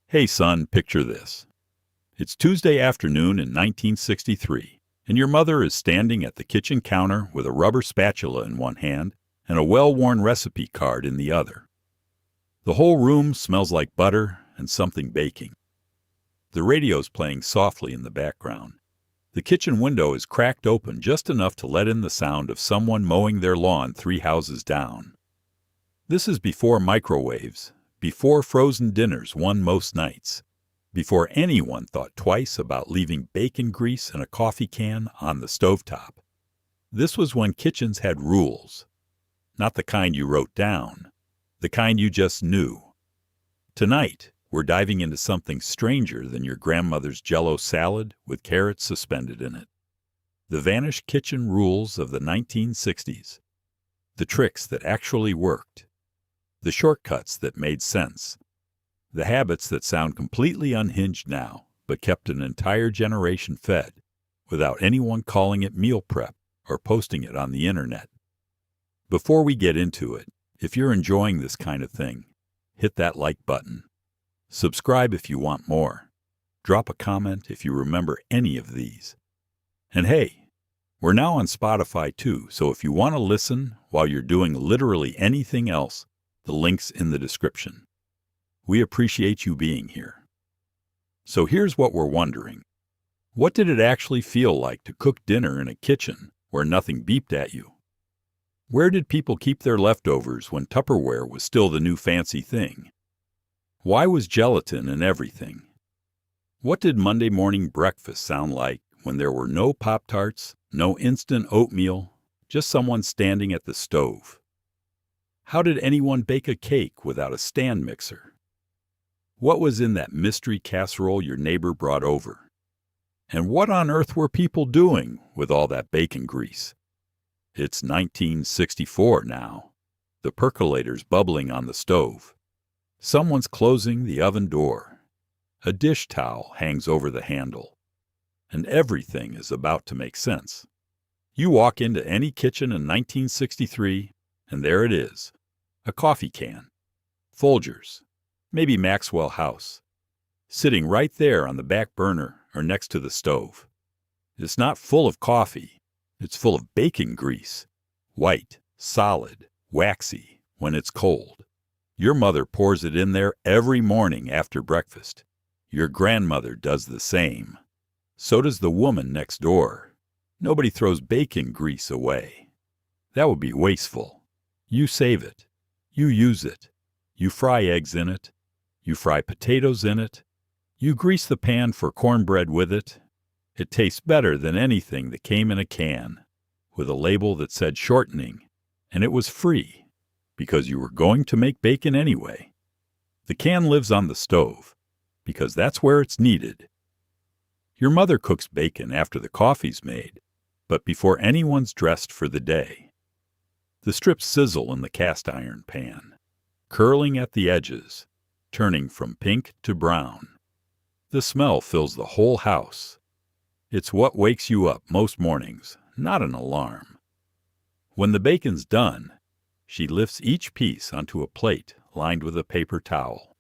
Hey son, picture this. It's Tuesday afternoon in 1963, and your mother is standing at the kitchen counter with a rubber spatula in one hand and a well-worn recipe card in the other. The whole room smells like butter and something baking. The radio's playing softly in the background. The kitchen window is cracked open just enough to let in the sound of someone mowing their lawn 3 houses down. This is before microwaves, before frozen dinners won most nights, before anyone thought twice about leaving bacon grease in a coffee can on the stovetop. This was when kitchens had rules. Not the kind you wrote down, the kind you just knew. Tonight, we're diving into something stranger than your grandmother's Jell-O salad with carrots suspended in it. The vanished kitchen rules of the 1960s. The tricks that actually worked. The shortcuts that made sense. The habits that sound completely unhinged now, but kept an entire generation fed, without anyone calling it meal prep or posting it on the internet. Before we get into it, if you're enjoying this kind of thing, hit that like button. Subscribe if you want more. Drop a comment if you remember any of these. And hey, we're now on Spotify too, so if you want to listen while you're doing literally anything else, the link's in the description. We appreciate you being here. So here's what we're wondering. What did it actually feel like to cook dinner in a kitchen where nothing beeped at you? Where did people keep their leftovers when Tupperware was still the new fancy thing? Why was gelatin in everything? What did Monday morning breakfast sound like when there were no Pop-Tarts, no instant oatmeal, just someone standing at the stove? How did anyone bake a cake without a stand mixer? What was in that mystery casserole your neighbor brought over? And what on earth were people doing with all that bacon grease? It's 1964 now. The percolator's bubbling on the stove. Someone's closing the oven door. A dish towel hangs over the handle. And everything is about to make sense. You walk into any kitchen in 1963, and there it is. A coffee can. Folgers. Maybe Maxwell House. Sitting right there on the back burner or next to the stove. It's not full of coffee. It's full of bacon grease. White, solid, waxy when it's cold. Your mother pours it in there every morning after breakfast. Your grandmother does the same. So does the woman next door. Nobody throws bacon grease away. That would be wasteful. You save it. You use it. You fry eggs in it. You fry potatoes in it. You grease the pan for cornbread with it. It tastes better than anything that came in a can, with a label that said shortening, and it was free. Because you were going to make bacon anyway. The can lives on the stove, because that's where it's needed. Your mother cooks bacon after the coffee's made, but before anyone's dressed for the day. The strips sizzle in the cast iron pan, curling at the edges, turning from pink to brown. The smell fills the whole house. It's what wakes you up most mornings, not an alarm. When the bacon's done, she lifts each piece onto a plate lined with a paper towel.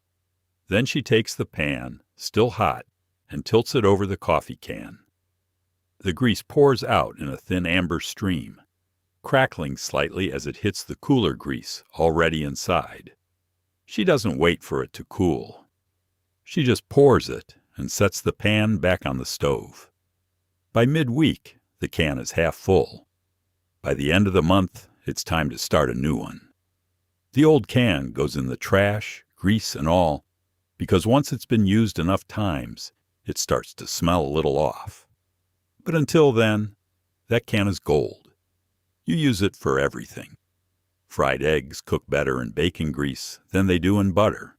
Then she takes the pan, still hot, and tilts it over the coffee can. The grease pours out in a thin amber stream, crackling slightly as it hits the cooler grease already inside. She doesn't wait for it to cool. She just pours it and sets the pan back on the stove. By midweek, the can is half full. By the end of the month, it's time to start a new one. The old can goes in the trash, grease and all, because once it's been used enough times, it starts to smell a little off. But until then, that can is gold. You use it for everything. Fried eggs cook better in bacon grease than they do in butter.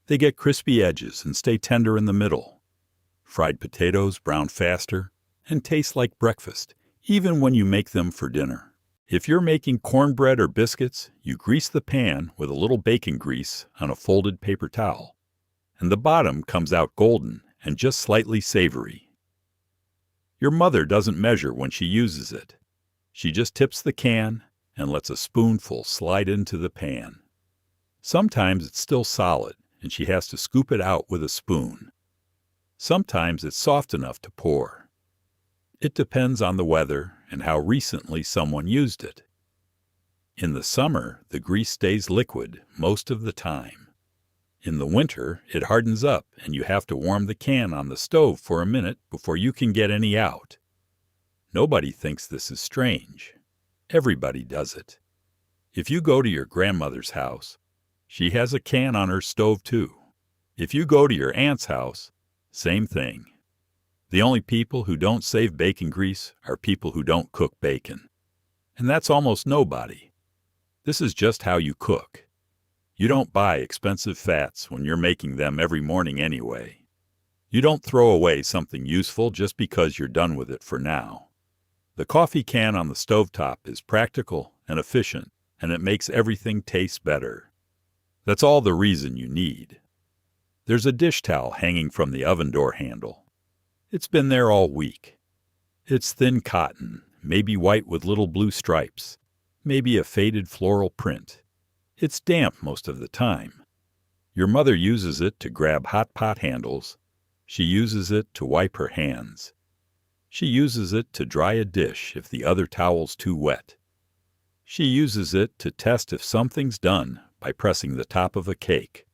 They get crispy edges and stay tender in the middle. Fried potatoes brown faster and taste like breakfast, even when you make them for dinner. If you're making cornbread or biscuits, you grease the pan with a little bacon grease on a folded paper towel, and the bottom comes out golden and just slightly savory. Your mother doesn't measure when she uses it. She just tips the can and lets a spoonful slide into the pan. Sometimes it's still solid, and she has to scoop it out with a spoon. Sometimes it's soft enough to pour. It depends on the weather and how recently someone used it. In the summer, the grease stays liquid most of the time. In the winter, it hardens up and you have to warm the can on the stove for a minute before you can get any out. Nobody thinks this is strange. Everybody does it. If you go to your grandmother's house, she has a can on her stove too. If you go to your aunt's house, same thing. The only people who don't save bacon grease are people who don't cook bacon. And that's almost nobody. This is just how you cook. You don't buy expensive fats when you're making them every morning anyway. You don't throw away something useful just because you're done with it for now. The coffee can on the stovetop is practical and efficient, and it makes everything taste better. That's all the reason you need. There's a dish towel hanging from the oven door handle. It's been there all week. It's thin cotton, maybe white with little blue stripes, maybe a faded floral print. It's damp most of the time. Your mother uses it to grab hot pot handles. She uses it to wipe her hands. She uses it to dry a dish if the other towel's too wet. She uses it to test if something's done by pressing the top of a cake.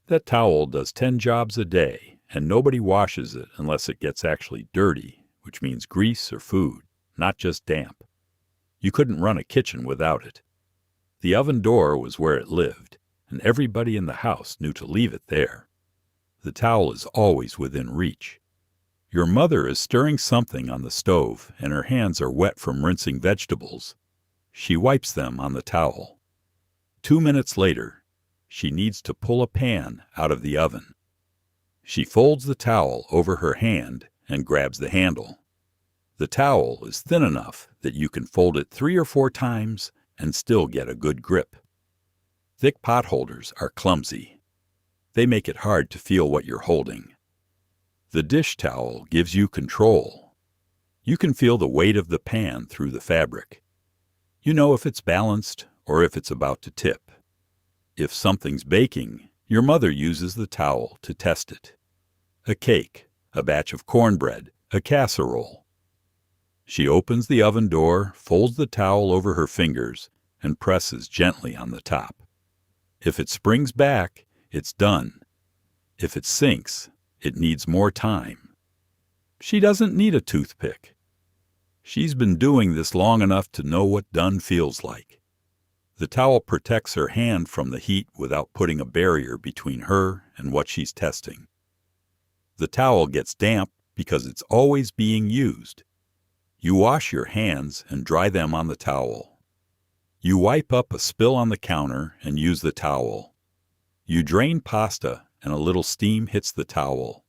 That towel does 10 jobs a day, and nobody washes it unless it gets actually dirty, which means grease or food, not just damp. You couldn't run a kitchen without it. The oven door was where it lived, and everybody in the house knew to leave it there. The towel is always within reach. Your mother is stirring something on the stove, and her hands are wet from rinsing vegetables. She wipes them on the towel. 2 minutes later, she needs to pull a pan out of the oven. She folds the towel over her hand and grabs the handle. The towel is thin enough that you can fold it 3 or 4 times and still get a good grip. Thick pot holders are clumsy. They make it hard to feel what you're holding. The dish towel gives you control. You can feel the weight of the pan through the fabric. You know if it's balanced or if it's about to tip. If something's baking, your mother uses the towel to test it. A cake, a batch of cornbread, a casserole. She opens the oven door, folds the towel over her fingers, and presses gently on the top. If it springs back, it's done. If it sinks, it needs more time. She doesn't need a toothpick. She's been doing this long enough to know what done feels like. The towel protects her hand from the heat without putting a barrier between her and what she's testing. The towel gets damp because it's always being used. You wash your hands and dry them on the towel. You wipe up a spill on the counter and use the towel. You drain pasta and a little steam hits the towel.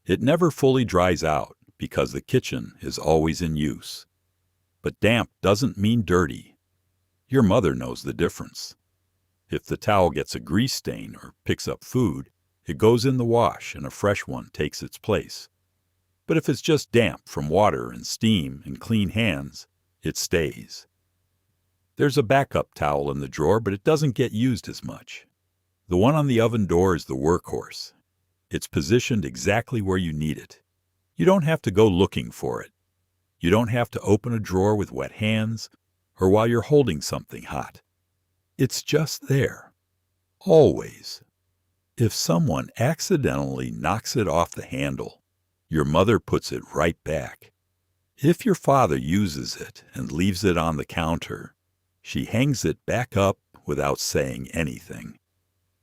It never fully dries out because the kitchen is always in use. But damp doesn't mean dirty. Your mother knows the difference. If the towel gets a grease stain or picks up food, it goes in the wash and a fresh one takes its place. But if it's just damp from water and steam and clean hands, it stays. There's a backup towel in the drawer, but it doesn't get used as much. The one on the oven door is the workhorse. It's positioned exactly where you need it. You don't have to go looking for it. You don't have to open a drawer with wet hands or while you're holding something hot. It's just there. Always. If someone accidentally knocks it off the handle, your mother puts it right back. If your father uses it and leaves it on the counter, she hangs it back up without saying anything.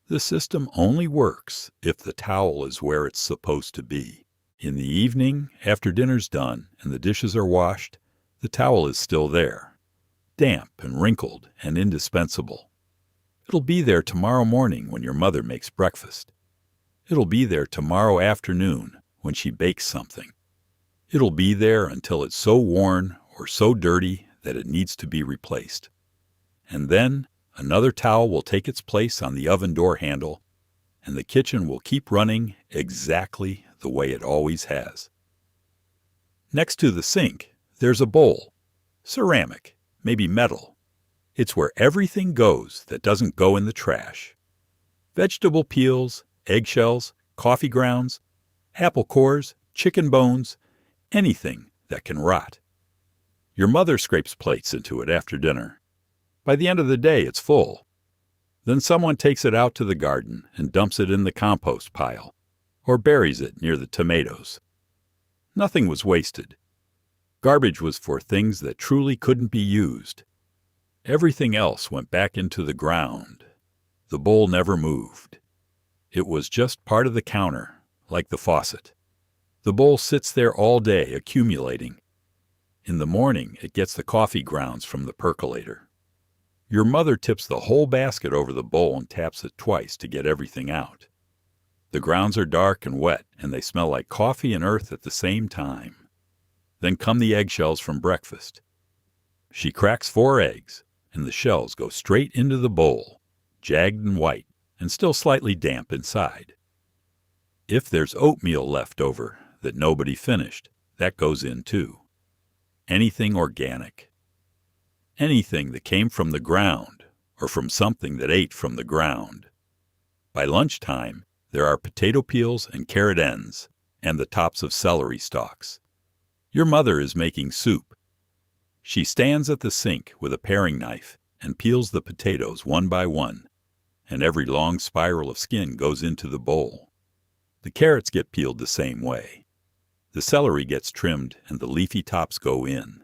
The system only works if the towel is where it's supposed to be. In the evening, after dinner's done and the dishes are washed, the towel is still there, damp and wrinkled and indispensable. It'll be there tomorrow morning when your mother makes breakfast. It'll be there tomorrow afternoon when she bakes something. It'll be there until it's so worn or so dirty that it needs to be replaced. And then another towel will take its place on the oven door handle, and the kitchen will keep running exactly the way it always has. Next to the sink, there's a bowl. Ceramic, maybe metal. It's where everything goes that doesn't go in the trash. Vegetable peels, eggshells, coffee grounds, apple cores, chicken bones, anything that can rot. Your mother scrapes plates into it after dinner. By the end of the day, it's full. Then someone takes it out to the garden and dumps it in the compost pile, or buries it near the tomatoes. Nothing was wasted. Garbage was for things that truly couldn't be used. Everything else went back into the ground. The bowl never moved. It was just part of the counter, like the faucet. The bowl sits there all day, accumulating. In the morning, it gets the coffee grounds from the percolator. Your mother tips the whole basket over the bowl and taps it twice to get everything out. The grounds are dark and wet, and they smell like coffee and earth at the same time. Then come the eggshells from breakfast. She cracks 4 eggs, and the shells go straight into the bowl, jagged and white, and still slightly damp inside. If there's oatmeal left over that nobody finished, that goes in too. Anything organic. Anything that came from the ground, or from something that ate from the ground. By lunchtime, there are potato peels and carrot ends, and the tops of celery stalks. Your mother is making soup. She stands at the sink with a paring knife and peels the potatoes one by one, and every long spiral of skin goes into the bowl. The carrots get peeled the same way. The celery gets trimmed and the leafy tops go in.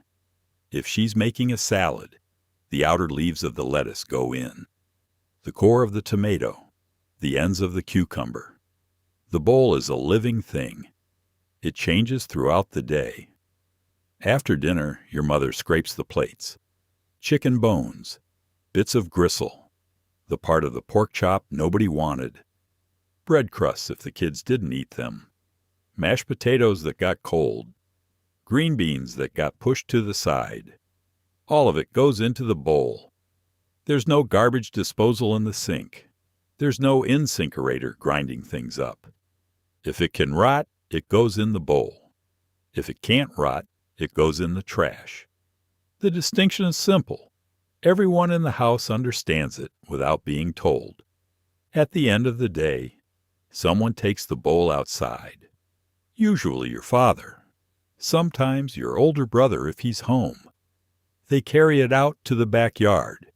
If she's making a salad, the outer leaves of the lettuce go in. The core of the tomato, the ends of the cucumber. The bowl is a living thing. It changes throughout the day. After dinner, your mother scrapes the plates. Chicken bones, bits of gristle, the part of the pork chop nobody wanted, bread crusts if the kids didn't eat them, mashed potatoes that got cold, green beans that got pushed to the side. All of it goes into the bowl. There's no garbage disposal in the sink. There's no incinerator grinding things up. If it can rot, it goes in the bowl. If it can't rot, it goes in the trash. The distinction is simple. Everyone in the house understands it without being told. At the end of the day, someone takes the bowl outside. Usually your father. Sometimes your older brother if he's home. They carry it out to the backyard,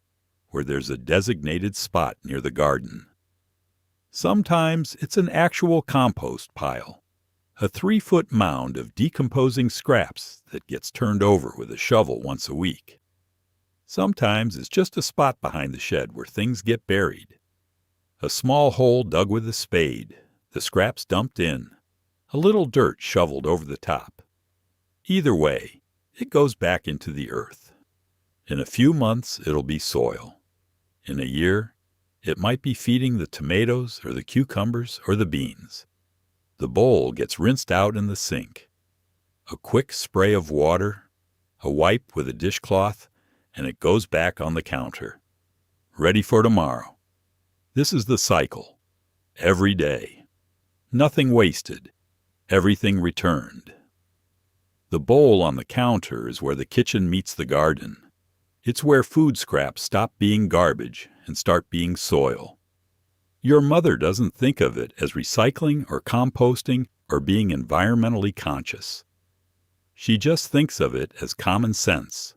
where there's a designated spot near the garden. Sometimes it's an actual compost pile. A 3-foot mound of decomposing scraps that gets turned over with a shovel once a week. Sometimes it's just a spot behind the shed where things get buried. A small hole dug with a spade, the scraps dumped in, a little dirt shoveled over the top. Either way, it goes back into the earth. In a few months, it'll be soil. In a year, it might be feeding the tomatoes or the cucumbers or the beans. The bowl gets rinsed out in the sink. A quick spray of water, a wipe with a dishcloth, and it goes back on the counter. Ready for tomorrow. This is the cycle. Every day. Nothing wasted. Everything returned. The bowl on the counter is where the kitchen meets the garden. It's where food scraps stop being garbage and start being soil. Your mother doesn't think of it as recycling or composting or being environmentally conscious. She just thinks of it as common sense.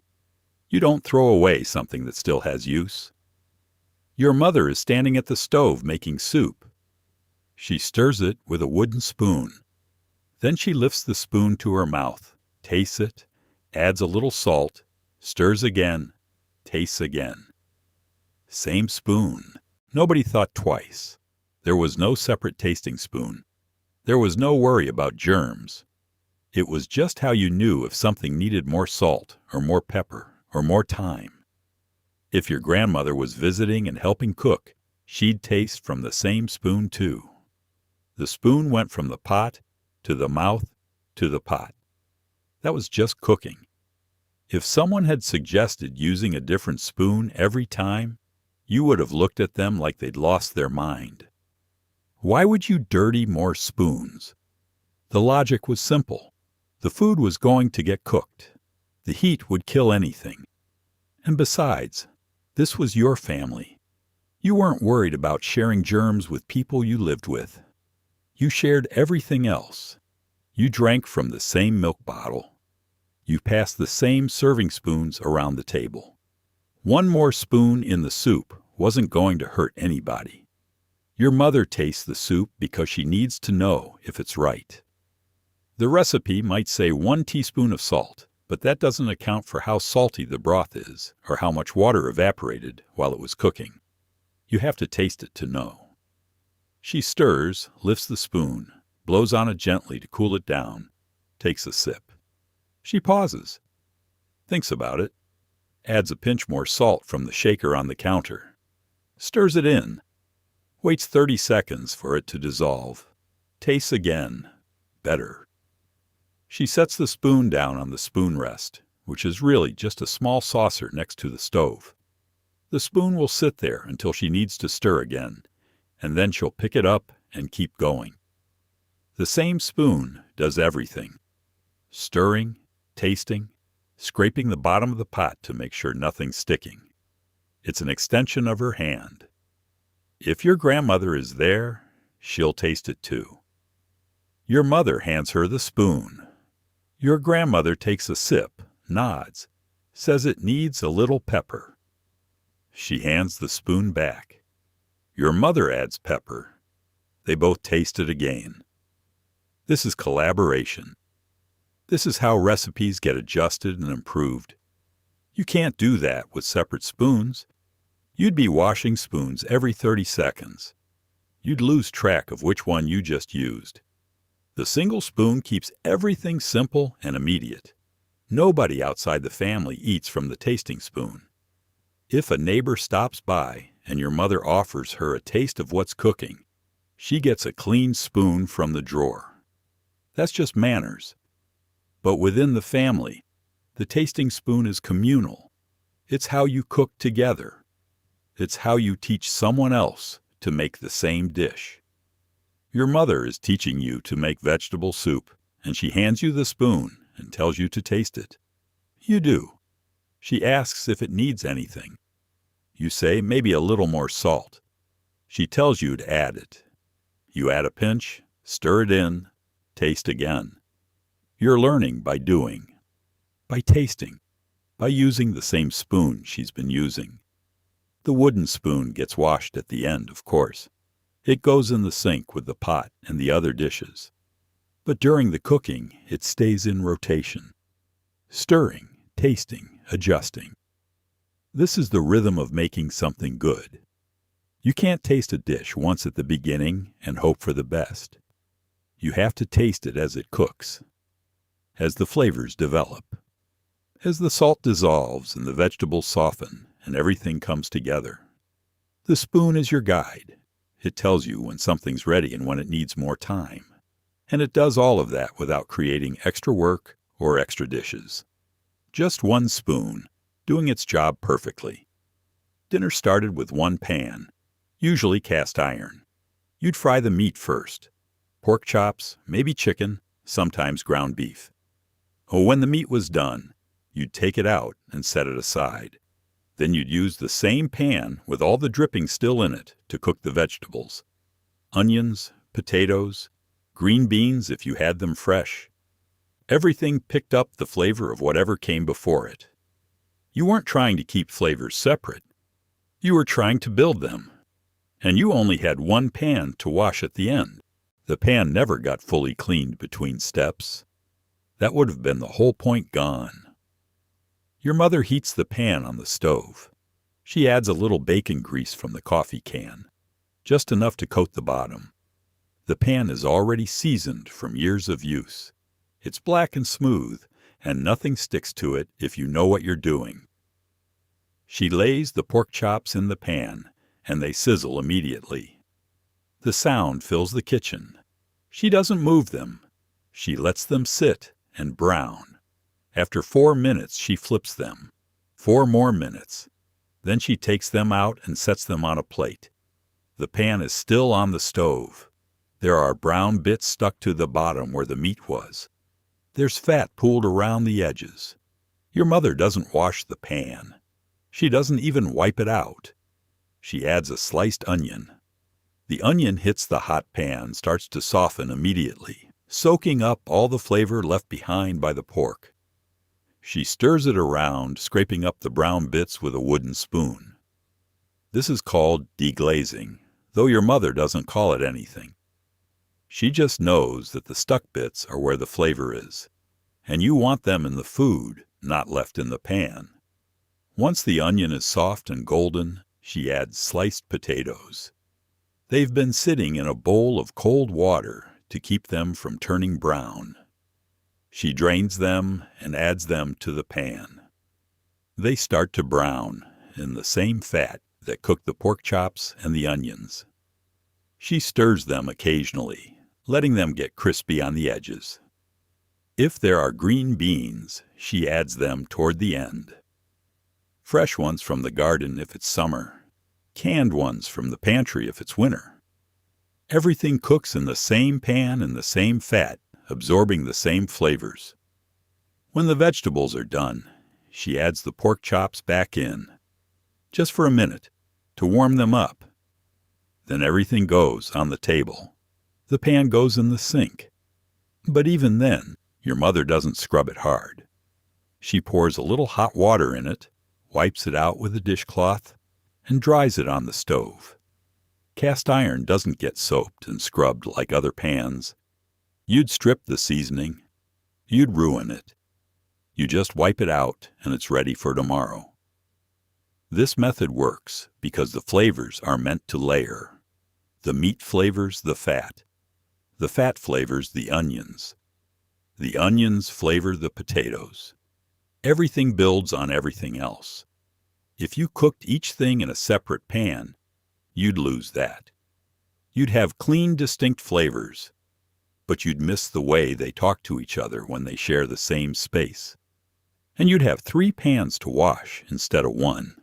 You don't throw away something that still has use. Your mother is standing at the stove making soup. She stirs it with a wooden spoon. Then she lifts the spoon to her mouth, tastes it, adds a little salt, stirs again, tastes again. Same spoon. Nobody thought twice. There was no separate tasting spoon. There was no worry about germs. It was just how you knew if something needed more salt or more pepper or more thyme. If your grandmother was visiting and helping cook, she'd taste from the same spoon too. The spoon went from the pot to the mouth to the pot. That was just cooking. If someone had suggested using a different spoon every time, you would have looked at them like they'd lost their mind. Why would you dirty more spoons? The logic was simple. The food was going to get cooked. The heat would kill anything. And besides, this was your family. You weren't worried about sharing germs with people you lived with. You shared everything else. You drank from the same milk bottle. You passed the same serving spoons around the table. One more spoon in the soup wasn't going to hurt anybody. Your mother tastes the soup because she needs to know if it's right. The recipe might say 1 teaspoon of salt, but that doesn't account for how salty the broth is or how much water evaporated while it was cooking. You have to taste it to know. She stirs, lifts the spoon, blows on it gently to cool it down, takes a sip. She pauses, thinks about it, adds a pinch more salt from the shaker on the counter, stirs it in, waits 30 seconds for it to dissolve, tastes again, better. She sets the spoon down on the spoon rest, which is really just a small saucer next to the stove. The spoon will sit there until she needs to stir again, and then she'll pick it up and keep going. The same spoon does everything: stirring, tasting, scraping the bottom of the pot to make sure nothing's sticking. It's an extension of her hand. If your grandmother is there, she'll taste it too. Your mother hands her the spoon. Your grandmother takes a sip, nods, says it needs a little pepper. She hands the spoon back. Your mother adds pepper. They both taste it again. This is collaboration. This is how recipes get adjusted and improved. You can't do that with separate spoons. You'd be washing spoons every 30 seconds. You'd lose track of which one you just used. The single spoon keeps everything simple and immediate. Nobody outside the family eats from the tasting spoon. If a neighbor stops by and your mother offers her a taste of what's cooking, she gets a clean spoon from the drawer. That's just manners. But within the family, the tasting spoon is communal. It's how you cook together. It's how you teach someone else to make the same dish. Your mother is teaching you to make vegetable soup, and she hands you the spoon and tells you to taste it. You do. She asks if it needs anything. You say maybe a little more salt. She tells you to add it. You add a pinch, stir it in, taste again. You're learning by doing, by tasting, by using the same spoon she's been using. The wooden spoon gets washed at the end, of course. It goes in the sink with the pot and the other dishes. But during the cooking, it stays in rotation. Stirring, tasting, adjusting. This is the rhythm of making something good. You can't taste a dish once at the beginning and hope for the best. You have to taste it as it cooks, as the flavors develop, as the salt dissolves and the vegetables soften and everything comes together. The spoon is your guide. It tells you when something's ready and when it needs more time. And it does all of that without creating extra work or extra dishes. Just one spoon, doing its job perfectly. Dinner started with one pan, usually cast iron. You'd fry the meat first. Pork chops, maybe chicken, sometimes ground beef. When the meat was done, you'd take it out and set it aside. Then you'd use the same pan with all the drippings still in it to cook the vegetables. Onions, potatoes, green beans if you had them fresh. Everything picked up the flavor of whatever came before it. You weren't trying to keep flavors separate. You were trying to build them. And you only had one pan to wash at the end. The pan never got fully cleaned between steps. That would have been the whole point gone. Your mother heats the pan on the stove. She adds a little bacon grease from the coffee can, just enough to coat the bottom. The pan is already seasoned from years of use. It's black and smooth, and nothing sticks to it if you know what you're doing. She lays the pork chops in the pan, and they sizzle immediately. The sound fills the kitchen. She doesn't move them. She lets them sit and brown. After 4 minutes, she flips them. 4 more minutes. Then she takes them out and sets them on a plate. The pan is still on the stove. There are brown bits stuck to the bottom where the meat was. There's fat pooled around the edges. Your mother doesn't wash the pan. She doesn't even wipe it out. she adds a sliced onion. The onion hits the hot pan, starts to soften immediately, soaking up all the flavor left behind by the pork. She stirs it around, scraping up the brown bits with a wooden spoon. This is called deglazing, though your mother doesn't call it anything. She just knows that the stuck bits are where the flavor is, and you want them in the food, not left in the pan. Once the onion is soft and golden, she adds sliced potatoes. They've been sitting in a bowl of cold water to keep them from turning brown. She drains them and adds them to the pan. They start to brown in the same fat that cooked the pork chops and the onions. She stirs them occasionally, letting them get crispy on the edges. If there are green beans, she adds them toward the end. Fresh ones from the garden if it's summer, canned ones from the pantry if it's winter. Everything cooks in the same pan and the same fat, absorbing the same flavors. When the vegetables are done, she adds the pork chops back in, just for a minute, to warm them up. Then everything goes on the table. The pan goes in the sink. But even then, your mother doesn't scrub it hard. She pours a little hot water in it, wipes it out with a dishcloth, and dries it on the stove. Cast iron doesn't get soaped and scrubbed like other pans. You'd strip the seasoning. You'd ruin it. You just wipe it out and it's ready for tomorrow. This method works because the flavors are meant to layer. The meat flavors the fat. The fat flavors the onions. The onions flavor the potatoes. Everything builds on everything else. If you cooked each thing in a separate pan, you'd lose that. You'd have clean, distinct flavors, but you'd miss the way they talk to each other when they share the same space. And you'd have 3 pans to wash instead of 1.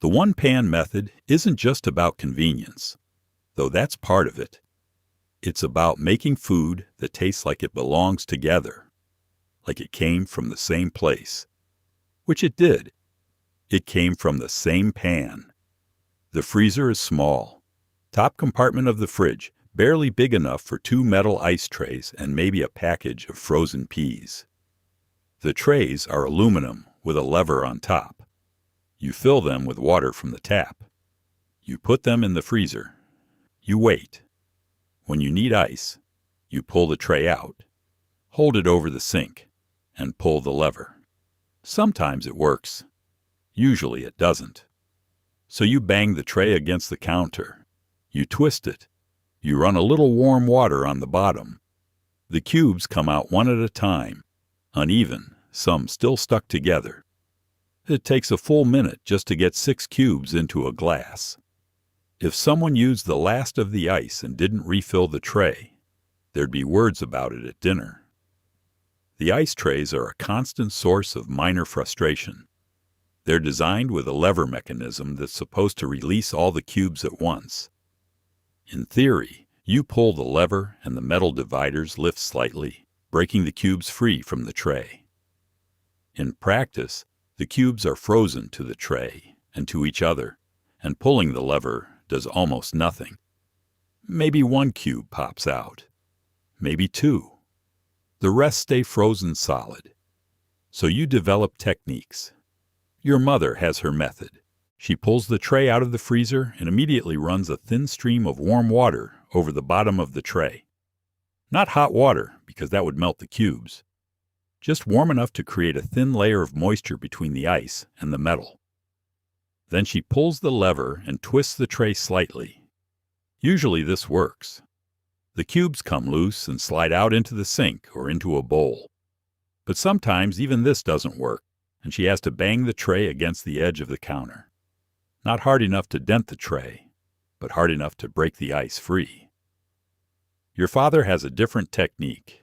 The one-pan method isn't just about convenience, though that's part of it. It's about making food that tastes like it belongs together, like it came from the same place, which it did. It came from the same pan. The freezer is small. Top compartment of the fridge, barely big enough for 2 metal ice trays and maybe a package of frozen peas. The trays are aluminum with a lever on top. You fill them with water from the tap. You put them in the freezer. You wait. When you need ice, you pull the tray out, hold it over the sink, and pull the lever. Sometimes it works. Usually it doesn't. So you bang the tray against the counter. You twist it. You run a little warm water on the bottom. The cubes come out one at a time, uneven, some still stuck together. It takes a full minute just to get 6 cubes into a glass. If someone used the last of the ice and didn't refill the tray, there'd be words about it at dinner. The ice trays are a constant source of minor frustration. They're designed with a lever mechanism that's supposed to release all the cubes at once. In theory, you pull the lever and the metal dividers lift slightly, breaking the cubes free from the tray. In practice, the cubes are frozen to the tray and to each other, and pulling the lever does almost nothing. Maybe 1 cube pops out. Maybe 2. The rest stay frozen solid. So you develop techniques. Your mother has her method. She pulls the tray out of the freezer and immediately runs a thin stream of warm water over the bottom of the tray. Not hot water, because that would melt the cubes. Just warm enough to create a thin layer of moisture between the ice and the metal. Then she pulls the lever and twists the tray slightly. Usually this works. The cubes come loose and slide out into the sink or into a bowl. But sometimes even this doesn't work, and she has to bang the tray against the edge of the counter. Not hard enough to dent the tray, but hard enough to break the ice free. Your father has a different technique.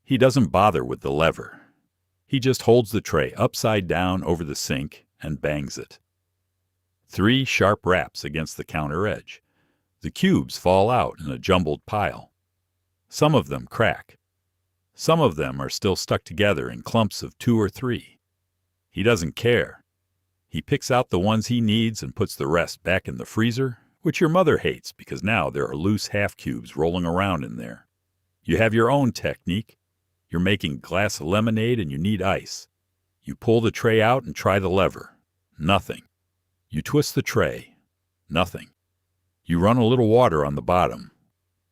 He doesn't bother with the lever. He just holds the tray upside down over the sink and bangs it. 3 sharp raps against the counter edge. The cubes fall out in a jumbled pile. Some of them crack. Some of them are still stuck together in clumps of 2 or 3. He doesn't care. He picks out the ones he needs and puts the rest back in the freezer, which your mother hates because now there are loose half cubes rolling around in there. You have your own technique. You're making glass of lemonade and you need ice. You pull the tray out and try the lever. Nothing. You twist the tray. Nothing. You run a little water on the bottom.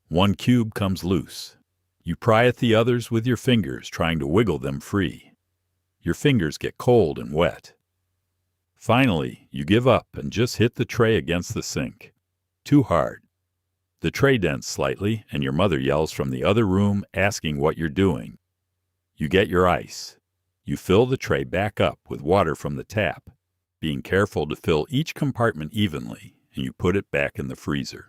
One cube comes loose. You pry at the others with your fingers, trying to wiggle them free. Your fingers get cold and wet. Finally, you give up and just hit the tray against the sink. Too hard. The tray dents slightly, and your mother yells from the other room asking what you're doing. You get your ice. You fill the tray back up with water from the tap, being careful to fill each compartment evenly, and you put it back in the freezer.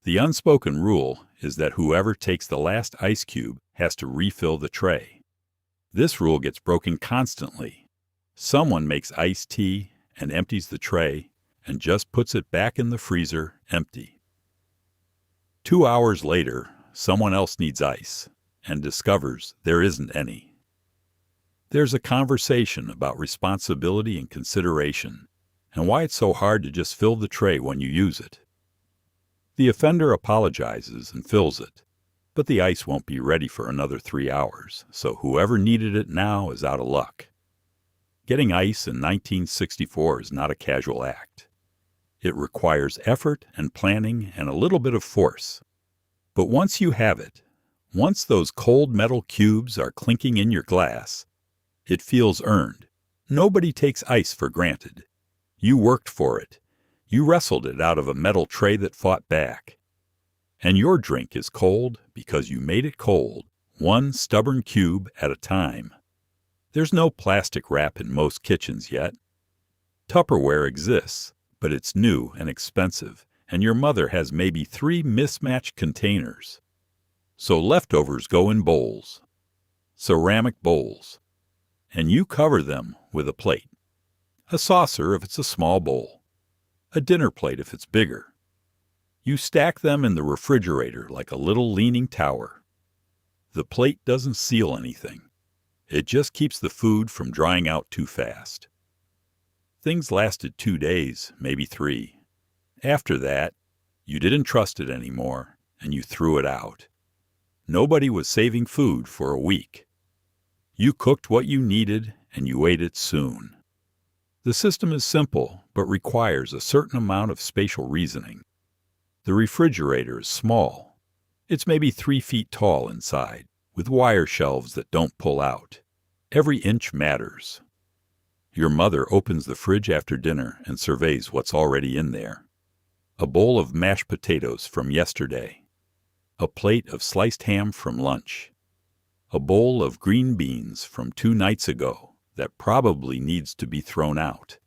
The unspoken rule is that whoever takes the last ice cube has to refill the tray. This rule gets broken constantly. Someone makes iced tea and empties the tray and just puts it back in the freezer empty. 2 hours later, someone else needs ice and discovers there isn't any. There's a conversation about responsibility and consideration and why it's so hard to just fill the tray when you use it. The offender apologizes and fills it, but the ice won't be ready for another 3 hours, so whoever needed it now is out of luck. Getting ice in 1964 is not a casual act. It requires effort and planning and a little bit of force. But once you have it, once those cold metal cubes are clinking in your glass, it feels earned. Nobody takes ice for granted. You worked for it. You wrestled it out of a metal tray that fought back. And your drink is cold because you made it cold, one stubborn cube at a time. There's no plastic wrap in most kitchens yet. Tupperware exists, but it's new and expensive, and your mother has maybe 3 mismatched containers. So leftovers go in bowls, ceramic bowls, and you cover them with a plate. A saucer if it's a small bowl, a dinner plate if it's bigger. You stack them in the refrigerator like a little leaning tower. The plate doesn't seal anything. It just keeps the food from drying out too fast. Things lasted 2 days, maybe 3. After that, you didn't trust it anymore, and you threw it out. Nobody was saving food for a week. You cooked what you needed, and you ate it soon. The system is simple, but requires a certain amount of spatial reasoning. The refrigerator is small. It's maybe 3 feet tall inside, with wire shelves that don't pull out. Every inch matters. Your mother opens the fridge after dinner and surveys what's already in there. A bowl of mashed potatoes from yesterday. A plate of sliced ham from lunch. A bowl of green beans from 2 nights ago that probably needs to be thrown out.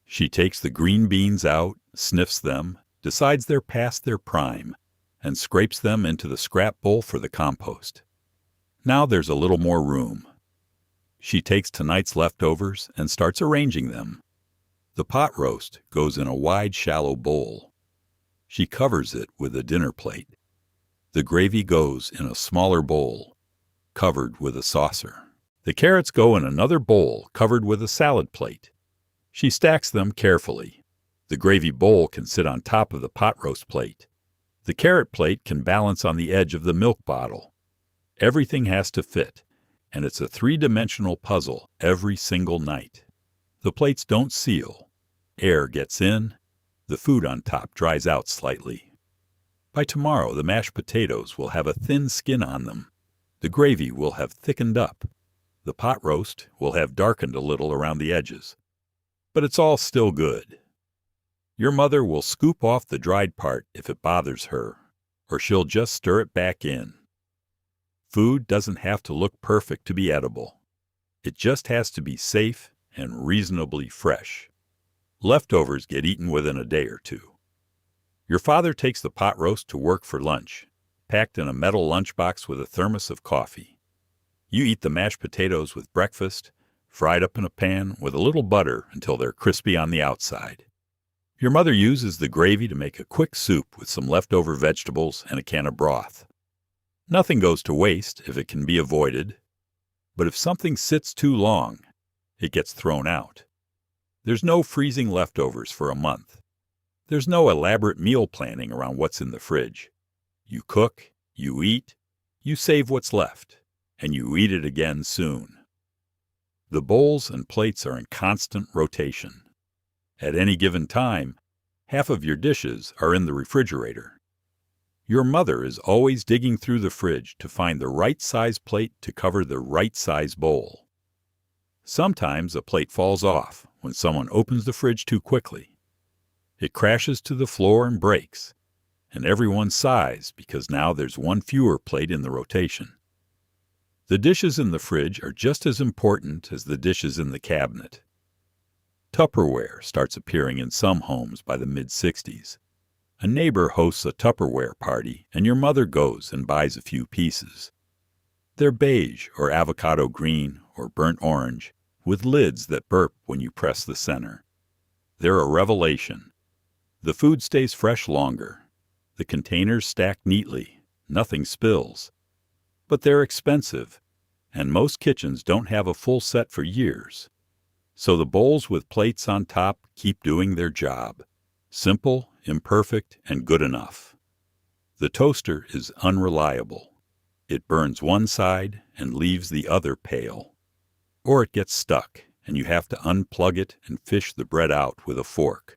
She takes the green beans out, sniffs them, decides they're past their prime, and scrapes them into the scrap bowl for the compost. Now there's a little more room. She takes tonight's leftovers and starts arranging them. The pot roast goes in a wide, shallow bowl. She covers it with a dinner plate. The gravy goes in a smaller bowl, covered with a saucer. The carrots go in another bowl, covered with a salad plate. She stacks them carefully. The gravy bowl can sit on top of the pot roast plate. The carrot plate can balance on the edge of the milk bottle. Everything has to fit, and it's a 3-dimensional puzzle every single night. The plates don't seal. Air gets in. The food on top dries out slightly. By tomorrow, the mashed potatoes will have a thin skin on them. The gravy will have thickened up. The pot roast will have darkened a little around the edges. But it's all still good. Your mother will scoop off the dried part if it bothers her, or she'll just stir it back in. Food doesn't have to look perfect to be edible. It just has to be safe and reasonably fresh. Leftovers get eaten within a day or 2. Your father takes the pot roast to work for lunch, packed in a metal lunchbox with a thermos of coffee. You eat the mashed potatoes with breakfast, fried up in a pan with a little butter until they're crispy on the outside. Your mother uses the gravy to make a quick soup with some leftover vegetables and a can of broth. Nothing goes to waste if it can be avoided, but if something sits too long, it gets thrown out. There's no freezing leftovers for a month. There's no elaborate meal planning around what's in the fridge. You cook, you eat, you save what's left, and you eat it again soon. The bowls and plates are in constant rotation. At any given time, half of your dishes are in the refrigerator. Your mother is always digging through the fridge to find the right size plate to cover the right size bowl. Sometimes a plate falls off when someone opens the fridge too quickly. It crashes to the floor and breaks, and everyone sighs because now there's one fewer plate in the rotation. The dishes in the fridge are just as important as the dishes in the cabinet. Tupperware starts appearing in some homes by the mid-60s. A neighbor hosts a Tupperware party, and your mother goes and buys a few pieces. They're beige or avocado green or burnt orange, with lids that burp when you press the center. They're a revelation. The food stays fresh longer. The containers stack neatly. Nothing spills. But they're expensive, and most kitchens don't have a full set for years. So the bowls with plates on top keep doing their job. Simple, imperfect, and good enough. The toaster is unreliable. It burns one side and leaves the other pale. Or it gets stuck, and you have to unplug it and fish the bread out with a fork,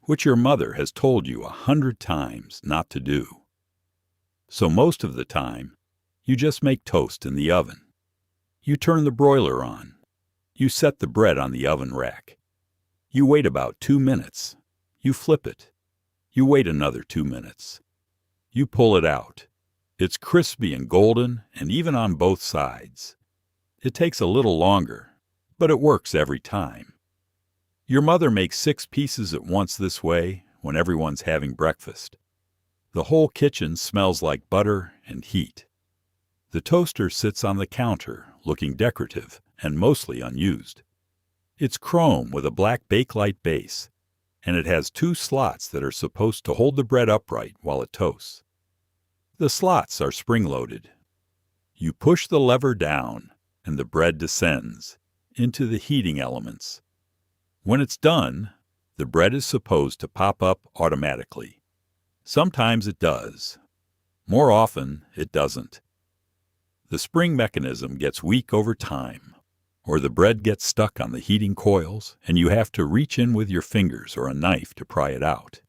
which your mother has told you 100 times not to do. So most of the time, you just make toast in the oven. You turn the broiler on. You set the bread on the oven rack. You wait about 2 minutes. You flip it. You wait another 2 minutes. You pull it out. It's crispy and golden, and even on both sides. It takes a little longer, but it works every time. Your mother makes 6 pieces at once this way when everyone's having breakfast. The whole kitchen smells like butter and heat. The toaster sits on the counter, looking decorative and mostly unused. It's chrome with a black bakelite base, and it has 2 slots that are supposed to hold the bread upright while it toasts. The slots are spring-loaded. You push the lever down, and the bread descends into the heating elements. When it's done, the bread is supposed to pop up automatically. Sometimes it does. More often, it doesn't. The spring mechanism gets weak over time, or the bread gets stuck on the heating coils, and you have to reach in with your fingers or a knife to pry it out.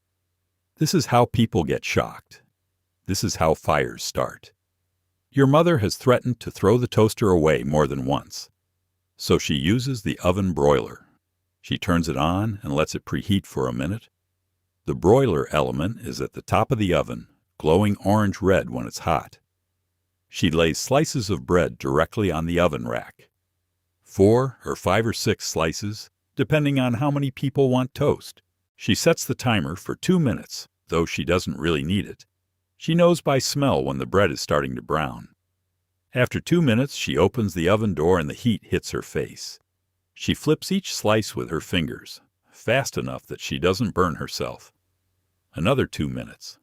This is how people get shocked. This is how fires start. Your mother has threatened to throw the toaster away more than once, so she uses the oven broiler. She turns it on and lets it preheat for a minute. The broiler element is at the top of the oven, glowing orange-red when it's hot. She lays slices of bread directly on the oven rack. 4 or 5 or 6 slices, depending on how many people want toast. She sets the timer for 2 minutes, though she doesn't really need it. She knows by smell when the bread is starting to brown. After 2 minutes, she opens the oven door and the heat hits her face. She flips each slice with her fingers, fast enough that she doesn't burn herself. Another 2 minutes.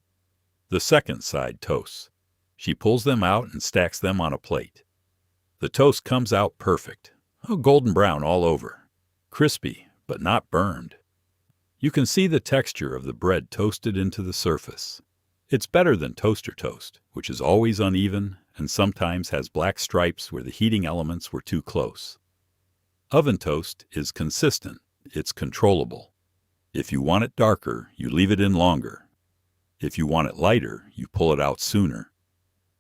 The second side toasts. She pulls them out and stacks them on a plate. The toast comes out perfect, golden brown all over, crispy but not burned. You can see the texture of the bread toasted into the surface. It's better than toaster toast, which is always uneven and sometimes has black stripes where the heating elements were too close. Oven toast is consistent. It's controllable. If you want it darker, you leave it in longer. If you want it lighter, you pull it out sooner.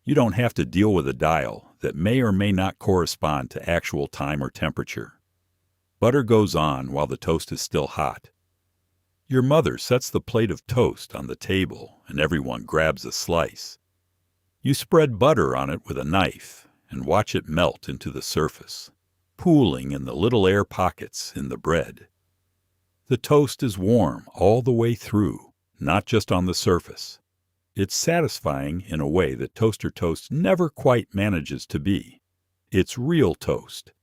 You don't have to deal with a dial that may or may not correspond to actual time or temperature. Butter goes on while the toast is still hot. Your mother sets the plate of toast on the table and everyone grabs a slice. You spread butter on it with a knife and watch it melt into the surface, pooling in the little air pockets in the bread. The toast is warm all the way through, not just on the surface. It's satisfying in a way that toaster toast never quite manages to be. It's real toast.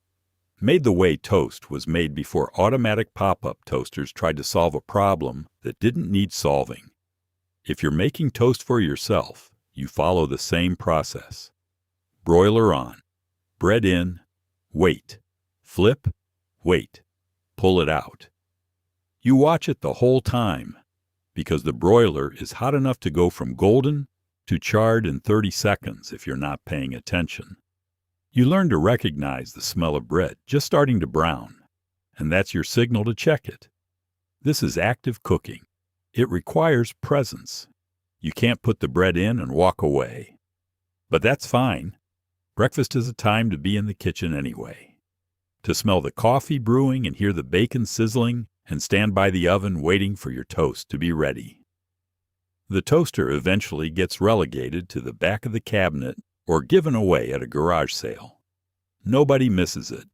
Made the way toast was made before automatic pop-up toasters tried to solve a problem that didn't need solving. If you're making toast for yourself, you follow the same process. Broiler on, bread in, wait, flip, wait, pull it out. You watch it the whole time, because the broiler is hot enough to go from golden to charred in 30 seconds if you're not paying attention. You learn to recognize the smell of bread just starting to brown, and that's your signal to check it. This is active cooking. It requires presence. You can't put the bread in and walk away. But that's fine. Breakfast is a time to be in the kitchen anyway. To smell the coffee brewing and hear the bacon sizzling and stand by the oven waiting for your toast to be ready. The toaster eventually gets relegated to the back of the cabinet or given away at a garage sale. Nobody misses it.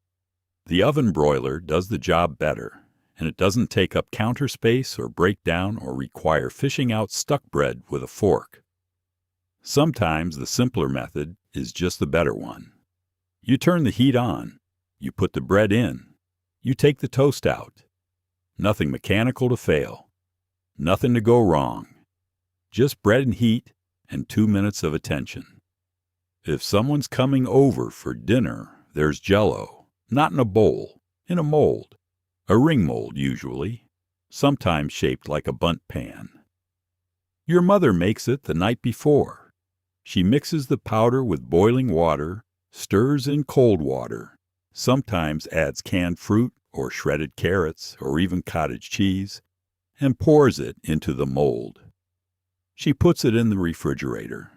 The oven broiler does the job better, and it doesn't take up counter space or break down or require fishing out stuck bread with a fork. Sometimes the simpler method is just the better one. You turn the heat on, you put the bread in, you take the toast out. Nothing mechanical to fail, nothing to go wrong. Just bread and heat and 2 minutes of attention. If someone's coming over for dinner, there's Jell-O, not in a bowl, in a mold. A ring mold, usually, sometimes shaped like a bundt pan. Your mother makes it the night before. She mixes the powder with boiling water, stirs in cold water, sometimes adds canned fruit or shredded carrots or even cottage cheese, and pours it into the mold. She puts it in the refrigerator.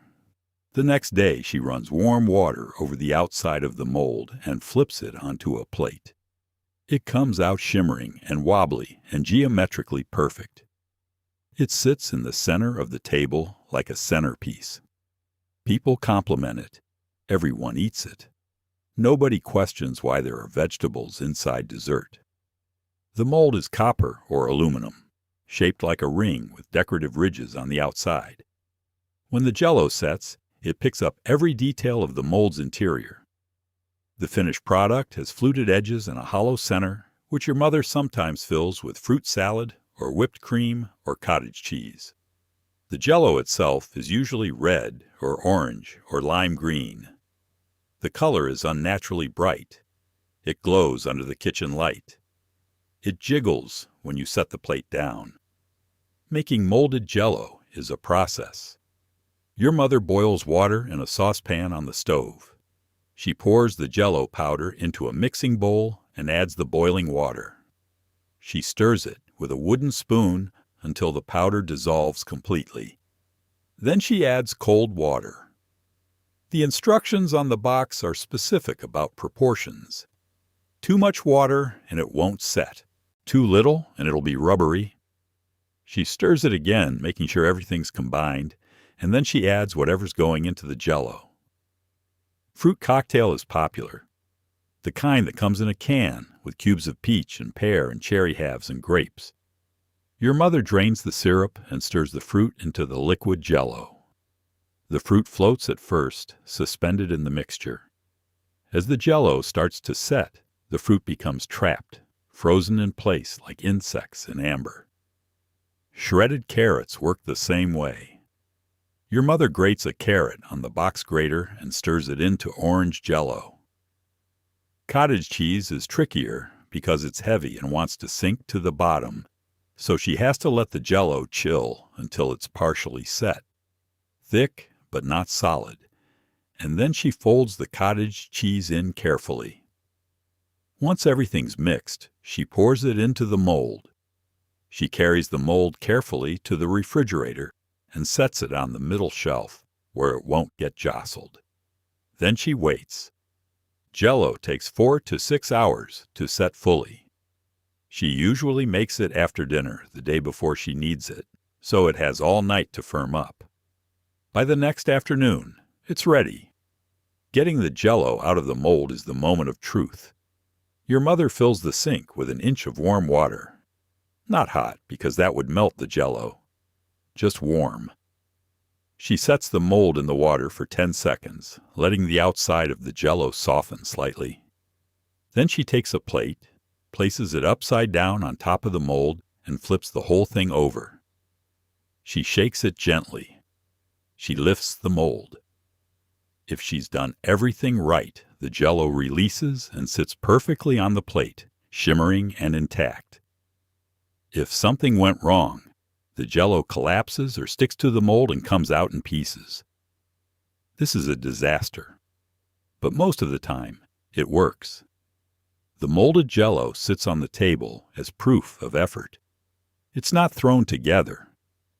The next day she runs warm water over the outside of the mold and flips it onto a plate. It comes out shimmering and wobbly and geometrically perfect. It sits in the center of the table like a centerpiece. People compliment it. Everyone eats it. Nobody questions why there are vegetables inside dessert. The mold is copper or aluminum, shaped like a ring with decorative ridges on the outside. When the Jell-O sets, it picks up every detail of the mold's interior. The finished product has fluted edges and a hollow center, which your mother sometimes fills with fruit salad or whipped cream or cottage cheese. The Jell-O itself is usually red or orange or lime green. The color is unnaturally bright. It glows under the kitchen light. It jiggles when you set the plate down. Making molded Jell-O is a process. Your mother boils water in a saucepan on the stove. She pours the Jell-O powder into a mixing bowl and adds the boiling water. She stirs it with a wooden spoon until the powder dissolves completely. Then she adds cold water. The instructions on the box are specific about proportions. Too much water and it won't set. Too little and it'll be rubbery. She stirs it again, making sure everything's combined, and then she adds whatever's going into the Jell-O. Fruit cocktail is popular. The kind that comes in a can with cubes of peach and pear and cherry halves and grapes. Your mother drains the syrup and stirs the fruit into the liquid Jell-O. The fruit floats at first, suspended in the mixture. As the Jell-O starts to set, the fruit becomes trapped, frozen in place like insects in amber. Shredded carrots work the same way. Your mother grates a carrot on the box grater and stirs it into orange Jell-O. Cottage cheese is trickier because it's heavy and wants to sink to the bottom, so she has to let the Jell-O chill until it's partially set. Thick, but not solid. And then she folds the cottage cheese in carefully. Once everything's mixed, she pours it into the mold. She carries the mold carefully to the refrigerator and sets it on the middle shelf where it won't get jostled. Then she waits. Jell-O takes 4 to 6 hours to set fully. She usually makes it after dinner the day before she needs it, so it has all night to firm up. By the next afternoon, it's ready. Getting the Jell-O out of the mold is the moment of truth. Your mother fills the sink with an inch of warm water. Not hot, because that would melt the Jell-O. Just warm. She sets the mold in the water for 10 seconds, letting the outside of the Jell-O soften slightly. Then she takes a plate, places it upside down on top of the mold, and flips the whole thing over. She shakes it gently. She lifts the mold. If she's done everything right, the Jell-O releases and sits perfectly on the plate, shimmering and intact. If something went wrong, the Jell-O collapses or sticks to the mold and comes out in pieces. This is a disaster. But most of the time, it works. The molded Jell-O sits on the table as proof of effort. It's not thrown together.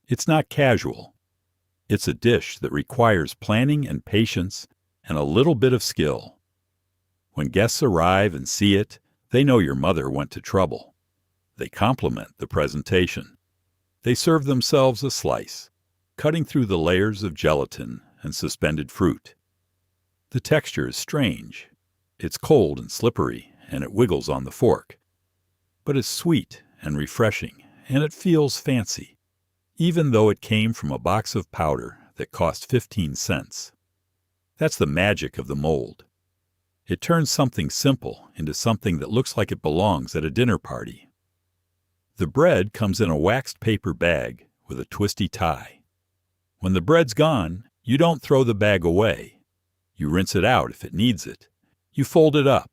It's not casual. It's a dish that requires planning and patience and a little bit of skill. When guests arrive and see it, they know your mother went to trouble. They compliment the presentation. They serve themselves a slice, cutting through the layers of gelatin and suspended fruit. The texture is strange. It's cold and slippery, and it wiggles on the fork. But it's sweet and refreshing, and it feels fancy, even though it came from a box of powder that cost 15 cents. That's the magic of the mold. It turns something simple into something that looks like it belongs at a dinner party. The bread comes in a waxed paper bag with a twisty tie. When the bread's gone, you don't throw the bag away. You rinse it out if it needs it. You fold it up.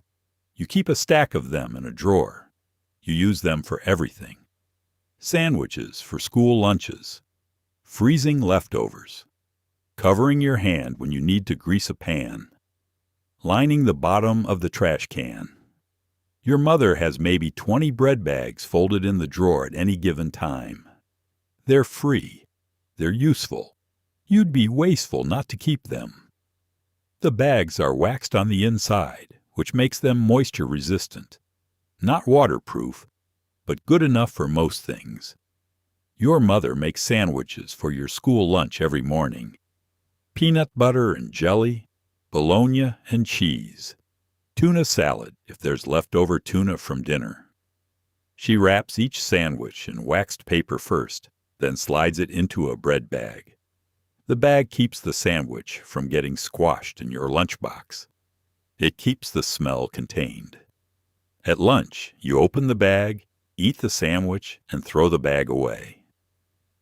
You keep a stack of them in a drawer. You use them for everything. Sandwiches for school lunches. Freezing leftovers. Covering your hand when you need to grease a pan. Lining the bottom of the trash can. Your mother has maybe 20 bread bags folded in the drawer at any given time. They're free. They're useful. You'd be wasteful not to keep them. The bags are waxed on the inside, which makes them moisture resistant. Not waterproof, but good enough for most things. Your mother makes sandwiches for your school lunch every morning. Peanut butter and jelly, bologna and cheese. Tuna salad if there's leftover tuna from dinner. She wraps each sandwich in waxed paper first, then slides it into a bread bag. The bag keeps the sandwich from getting squashed in your lunchbox. It keeps the smell contained. At lunch, you open the bag, eat the sandwich, and throw the bag away.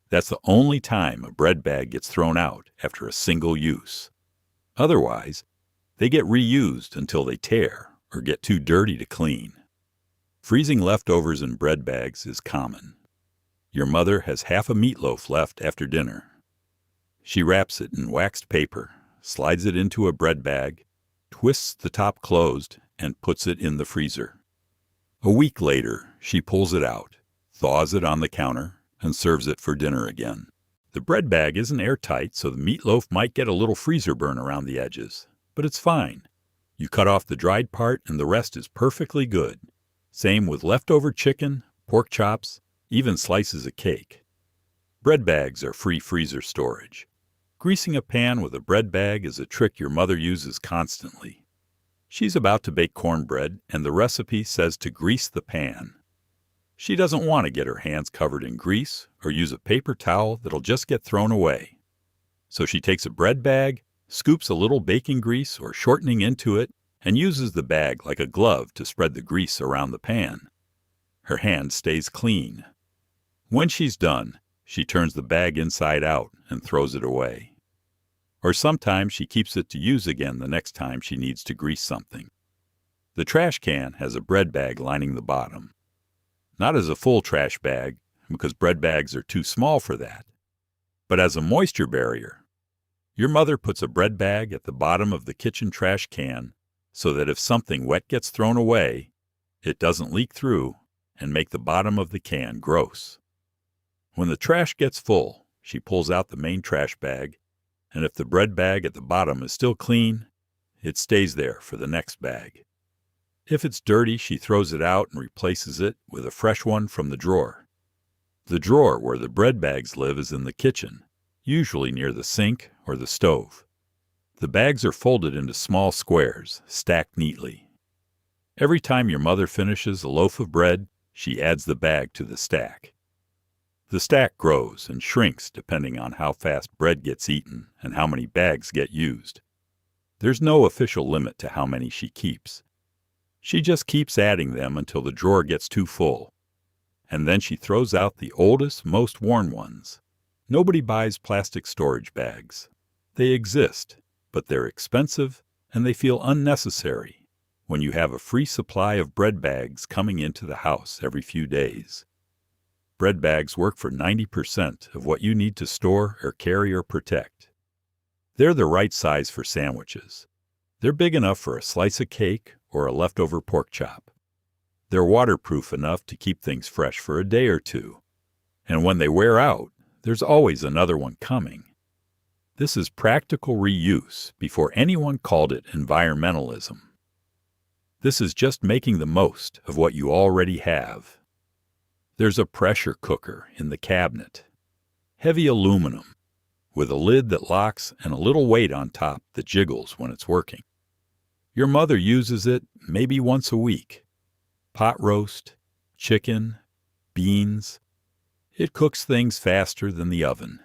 That's the only time a bread bag gets thrown out after a single use. Otherwise, they get reused until they tear or get too dirty to clean. Freezing leftovers in bread bags is common. Your mother has half a meatloaf left after dinner. She wraps it in waxed paper, slides it into a bread bag, twists the top closed, and puts it in the freezer. A week later, she pulls it out, thaws it on the counter, and serves it for dinner again. The bread bag isn't airtight, so the meatloaf might get a little freezer burn around the edges. But it's fine. You cut off the dried part and the rest is perfectly good. Same with leftover chicken, pork chops, even slices of cake. Bread bags are free freezer storage. Greasing a pan with a bread bag is a trick your mother uses constantly. She's about to bake cornbread and the recipe says to grease the pan. She doesn't want to get her hands covered in grease or use a paper towel that'll just get thrown away. So she takes a bread bag, scoops a little baking grease or shortening into it, and uses the bag like a glove to spread the grease around the pan. Her hand stays clean. When she's done, she turns the bag inside out and throws it away. Or sometimes she keeps it to use again the next time she needs to grease something. The trash can has a bread bag lining the bottom. Not as a full trash bag, because bread bags are too small for that, but as a moisture barrier. Your mother puts a bread bag at the bottom of the kitchen trash can so that if something wet gets thrown away, it doesn't leak through and make the bottom of the can gross. When the trash gets full, she pulls out the main trash bag, and if the bread bag at the bottom is still clean, it stays there for the next bag. If it's dirty, she throws it out and replaces it with a fresh one from the drawer. The drawer where the bread bags live is in the kitchen, usually near the sink or the stove. The bags are folded into small squares, stacked neatly. Every time your mother finishes a loaf of bread, she adds the bag to the stack. The stack grows and shrinks depending on how fast bread gets eaten and how many bags get used. There's no official limit to how many she keeps. She just keeps adding them until the drawer gets too full. And then she throws out the oldest, most worn ones. Nobody buys plastic storage bags. They exist, but they're expensive and they feel unnecessary when you have a free supply of bread bags coming into the house every few days. bread bags work for 90% of what you need to store or carry or protect. They're the right size for sandwiches. They're big enough for a slice of cake or a leftover pork chop. They're waterproof enough to keep things fresh for a day or two. And when they wear out, there's always another one coming. This is practical reuse before anyone called it environmentalism. This is just making the most of what you already have. There's a pressure cooker in the cabinet. Heavy aluminum, with a lid that locks and a little weight on top that jiggles when it's working. Your mother uses it maybe once a week. Pot roast, chicken, beans. It cooks things faster than the oven,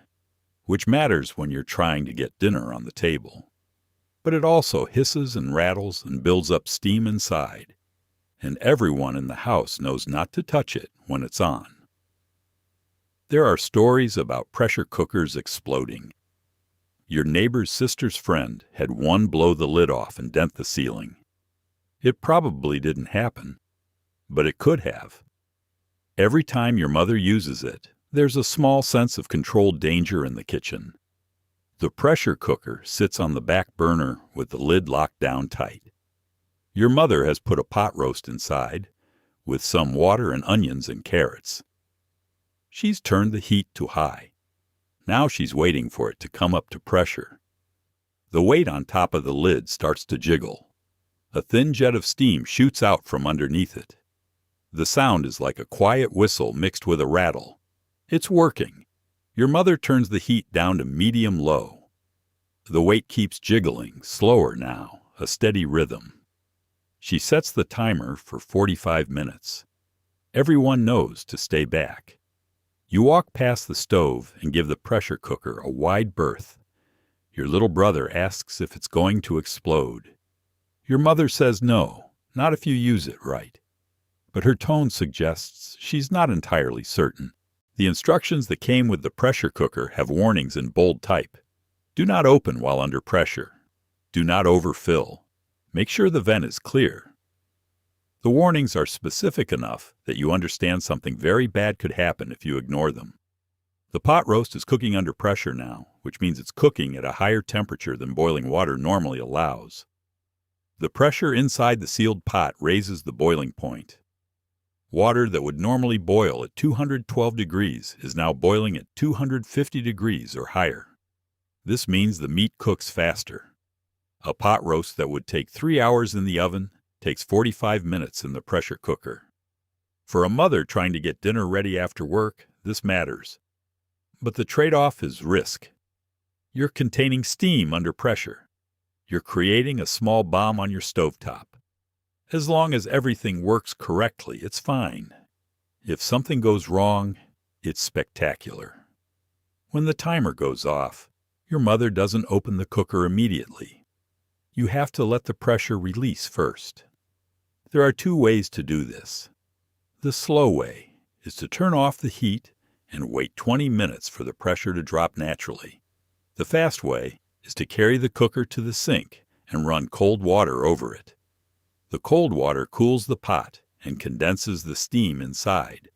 which matters when you're trying to get dinner on the table. But it also hisses and rattles and builds up steam inside, and everyone in the house knows not to touch it when it's on. There are stories about pressure cookers exploding. Your neighbor's sister's friend had one blow the lid off and dent the ceiling. It probably didn't happen, but it could have. Every time your mother uses it, there's a small sense of controlled danger in the kitchen. The pressure cooker sits on the back burner with the lid locked down tight. Your mother has put a pot roast inside, with some water and onions and carrots. She's turned the heat to high. Now she's waiting for it to come up to pressure. The weight on top of the lid starts to jiggle. A thin jet of steam shoots out from underneath it. The sound is like a quiet whistle mixed with a rattle. It's working. Your mother turns the heat down to medium-low. The weight keeps jiggling, slower now, a steady rhythm. She sets the timer for 45 minutes. Everyone knows to stay back. You walk past the stove and give the pressure cooker a wide berth. Your little brother asks if it's going to explode. Your mother says no, not if you use it right. But her tone suggests she's not entirely certain. The instructions that came with the pressure cooker have warnings in bold type. Do not open while under pressure. Do not overfill. Make sure the vent is clear. The warnings are specific enough that you understand something very bad could happen if you ignore them. The pot roast is cooking under pressure now, which means it's cooking at a higher temperature than boiling water normally allows. The pressure inside the sealed pot raises the boiling point. Water that would normally boil at 212 degrees is now boiling at 250 degrees or higher. This means the meat cooks faster. A pot roast that would take 3 hours in the oven takes 45 minutes in the pressure cooker. For a mother trying to get dinner ready after work, this matters. But the trade-off is risk. You're containing steam under pressure. You're creating a small bomb on your stovetop. As long as everything works correctly, it's fine. If something goes wrong, it's spectacular. When the timer goes off, your mother doesn't open the cooker immediately. You have to let the pressure release first. There are 2 ways to do this. The slow way is to turn off the heat and wait 20 minutes for the pressure to drop naturally. The fast way is to carry the cooker to the sink and run cold water over it. The cold water cools the pot and condenses the steam inside,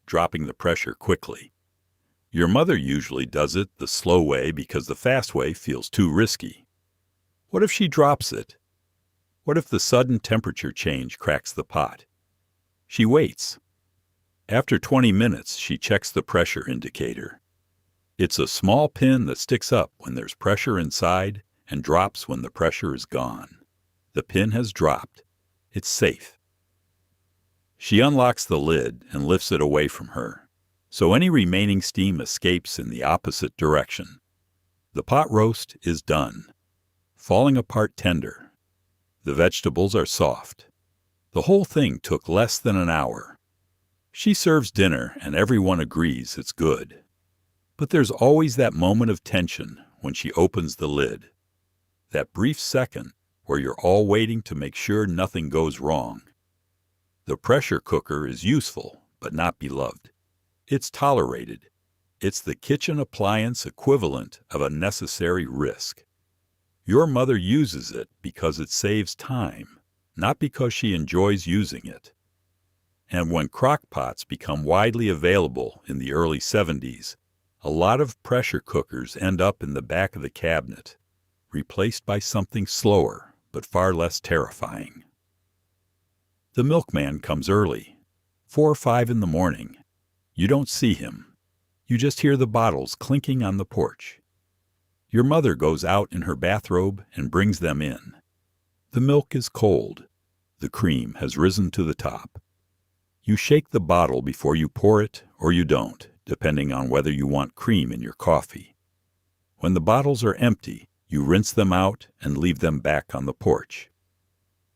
dropping the pressure quickly. Your mother usually does it the slow way because the fast way feels too risky. What if she drops it? What if the sudden temperature change cracks the pot? She waits. After 20 minutes, she checks the pressure indicator. It's a small pin that sticks up when there's pressure inside and drops when the pressure is gone. The pin has dropped. It's safe. She unlocks the lid and lifts it away from her, so any remaining steam escapes in the opposite direction. The pot roast is done, falling apart tender. The vegetables are soft. The whole thing took less than an hour. She serves dinner and everyone agrees it's good. But there's always that moment of tension when she opens the lid. That brief second where you're all waiting to make sure nothing goes wrong. The pressure cooker is useful, but not beloved. It's tolerated. It's the kitchen appliance equivalent of a necessary risk. Your mother uses it because it saves time, not because she enjoys using it. And when crock pots become widely available in the early 70s, a lot of pressure cookers end up in the back of the cabinet, replaced by something slower but far less terrifying. The milkman comes early, 4 or 5 in the morning. You don't see him. You just hear the bottles clinking on the porch. Your mother goes out in her bathrobe and brings them in. The milk is cold. The cream has risen to the top. You shake the bottle before you pour it, or you don't, depending on whether you want cream in your coffee. When the bottles are empty, you rinse them out and leave them back on the porch.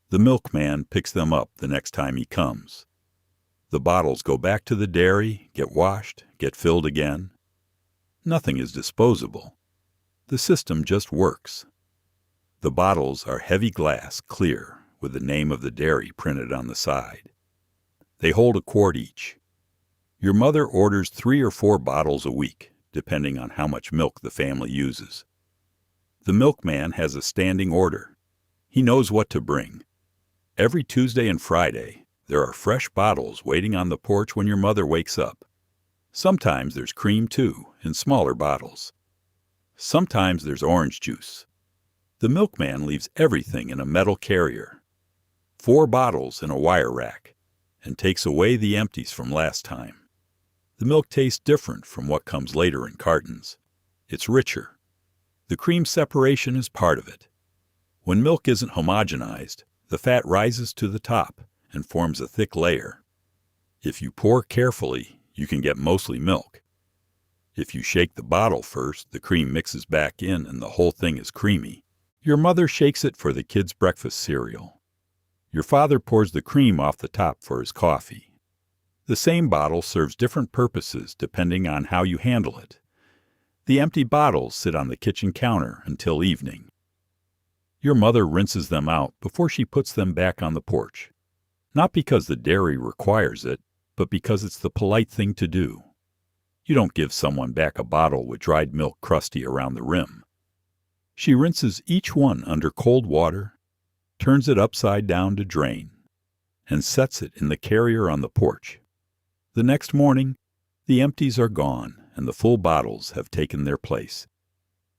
The milkman picks them up the next time he comes. The bottles go back to the dairy, get washed, get filled again. Nothing is disposable. The system just works. The bottles are heavy glass, clear, with the name of the dairy printed on the side. They hold a quart each. Your mother orders 3 or 4 bottles a week, depending on how much milk the family uses. The milkman has a standing order. He knows what to bring. Every Tuesday and Friday, there are fresh bottles waiting on the porch when your mother wakes up. Sometimes there's cream, too, in smaller bottles. Sometimes there's orange juice. The milkman leaves everything in a metal carrier. 4 bottles in a wire rack, and takes away the empties from last time. The milk tastes different from what comes later in cartons. It's richer. The cream separation is part of it. When milk isn't homogenized, the fat rises to the top and forms a thick layer. If you pour carefully, you can get mostly milk. If you shake the bottle first, the cream mixes back in and the whole thing is creamy. Your mother shakes it for the kids' breakfast cereal. Your father pours the cream off the top for his coffee. The same bottle serves different purposes depending on how you handle it. The empty bottles sit on the kitchen counter until evening. Your mother rinses them out before she puts them back on the porch. Not because the dairy requires it, but because it's the polite thing to do. You don't give someone back a bottle with dried milk crusty around the rim. She rinses each one under cold water, turns it upside down to drain, and sets it in the carrier on the porch. The next morning, the empties are gone and the full bottles have taken their place.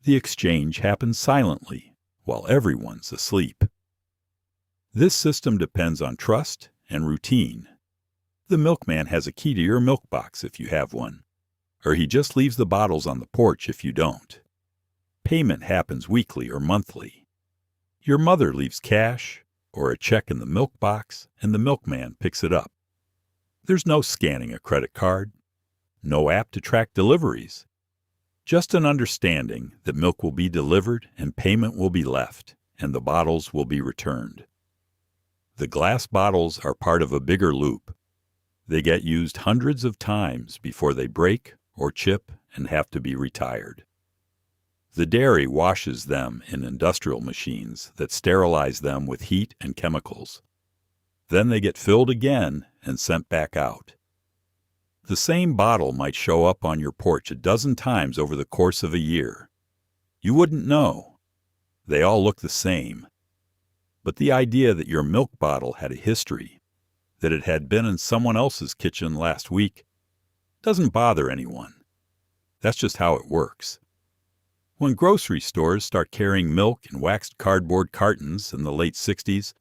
The exchange happens silently while everyone's asleep. This system depends on trust and routine. The milkman has a key to your milk box if you have one, or he just leaves the bottles on the porch if you don't. Payment happens weekly or monthly. Your mother leaves cash or a check in the milk box, and the milkman picks it up. There's no scanning a credit card, no app to track deliveries. Just an understanding that milk will be delivered and payment will be left, and the bottles will be returned. The glass bottles are part of a bigger loop. They get used hundreds of times before they break or chip and have to be retired. The dairy washes them in industrial machines that sterilize them with heat and chemicals. Then they get filled again and sent back out. The same bottle might show up on your porch a dozen times over the course of a year. You wouldn't know. They all look the same. But the idea that your milk bottle had a history, that it had been in someone else's kitchen last week, doesn't bother anyone. That's just how it works. When grocery stores start carrying milk in waxed cardboard cartons in the late 60s,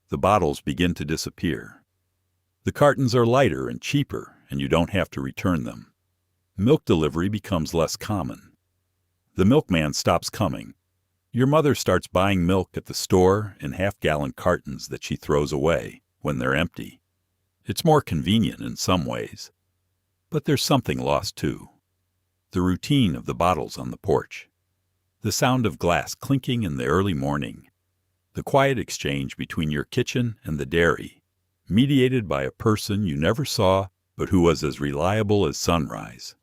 the bottles begin to disappear. The cartons are lighter and cheaper, and you don't have to return them. Milk delivery becomes less common. The milkman stops coming. Your mother starts buying milk at the store in half-gallon cartons that she throws away when they're empty. It's more convenient in some ways. But there's something lost too. The routine of the bottles on the porch. The sound of glass clinking in the early morning. The quiet exchange between your kitchen and the dairy, mediated by a person you never saw but who was as reliable as sunrise.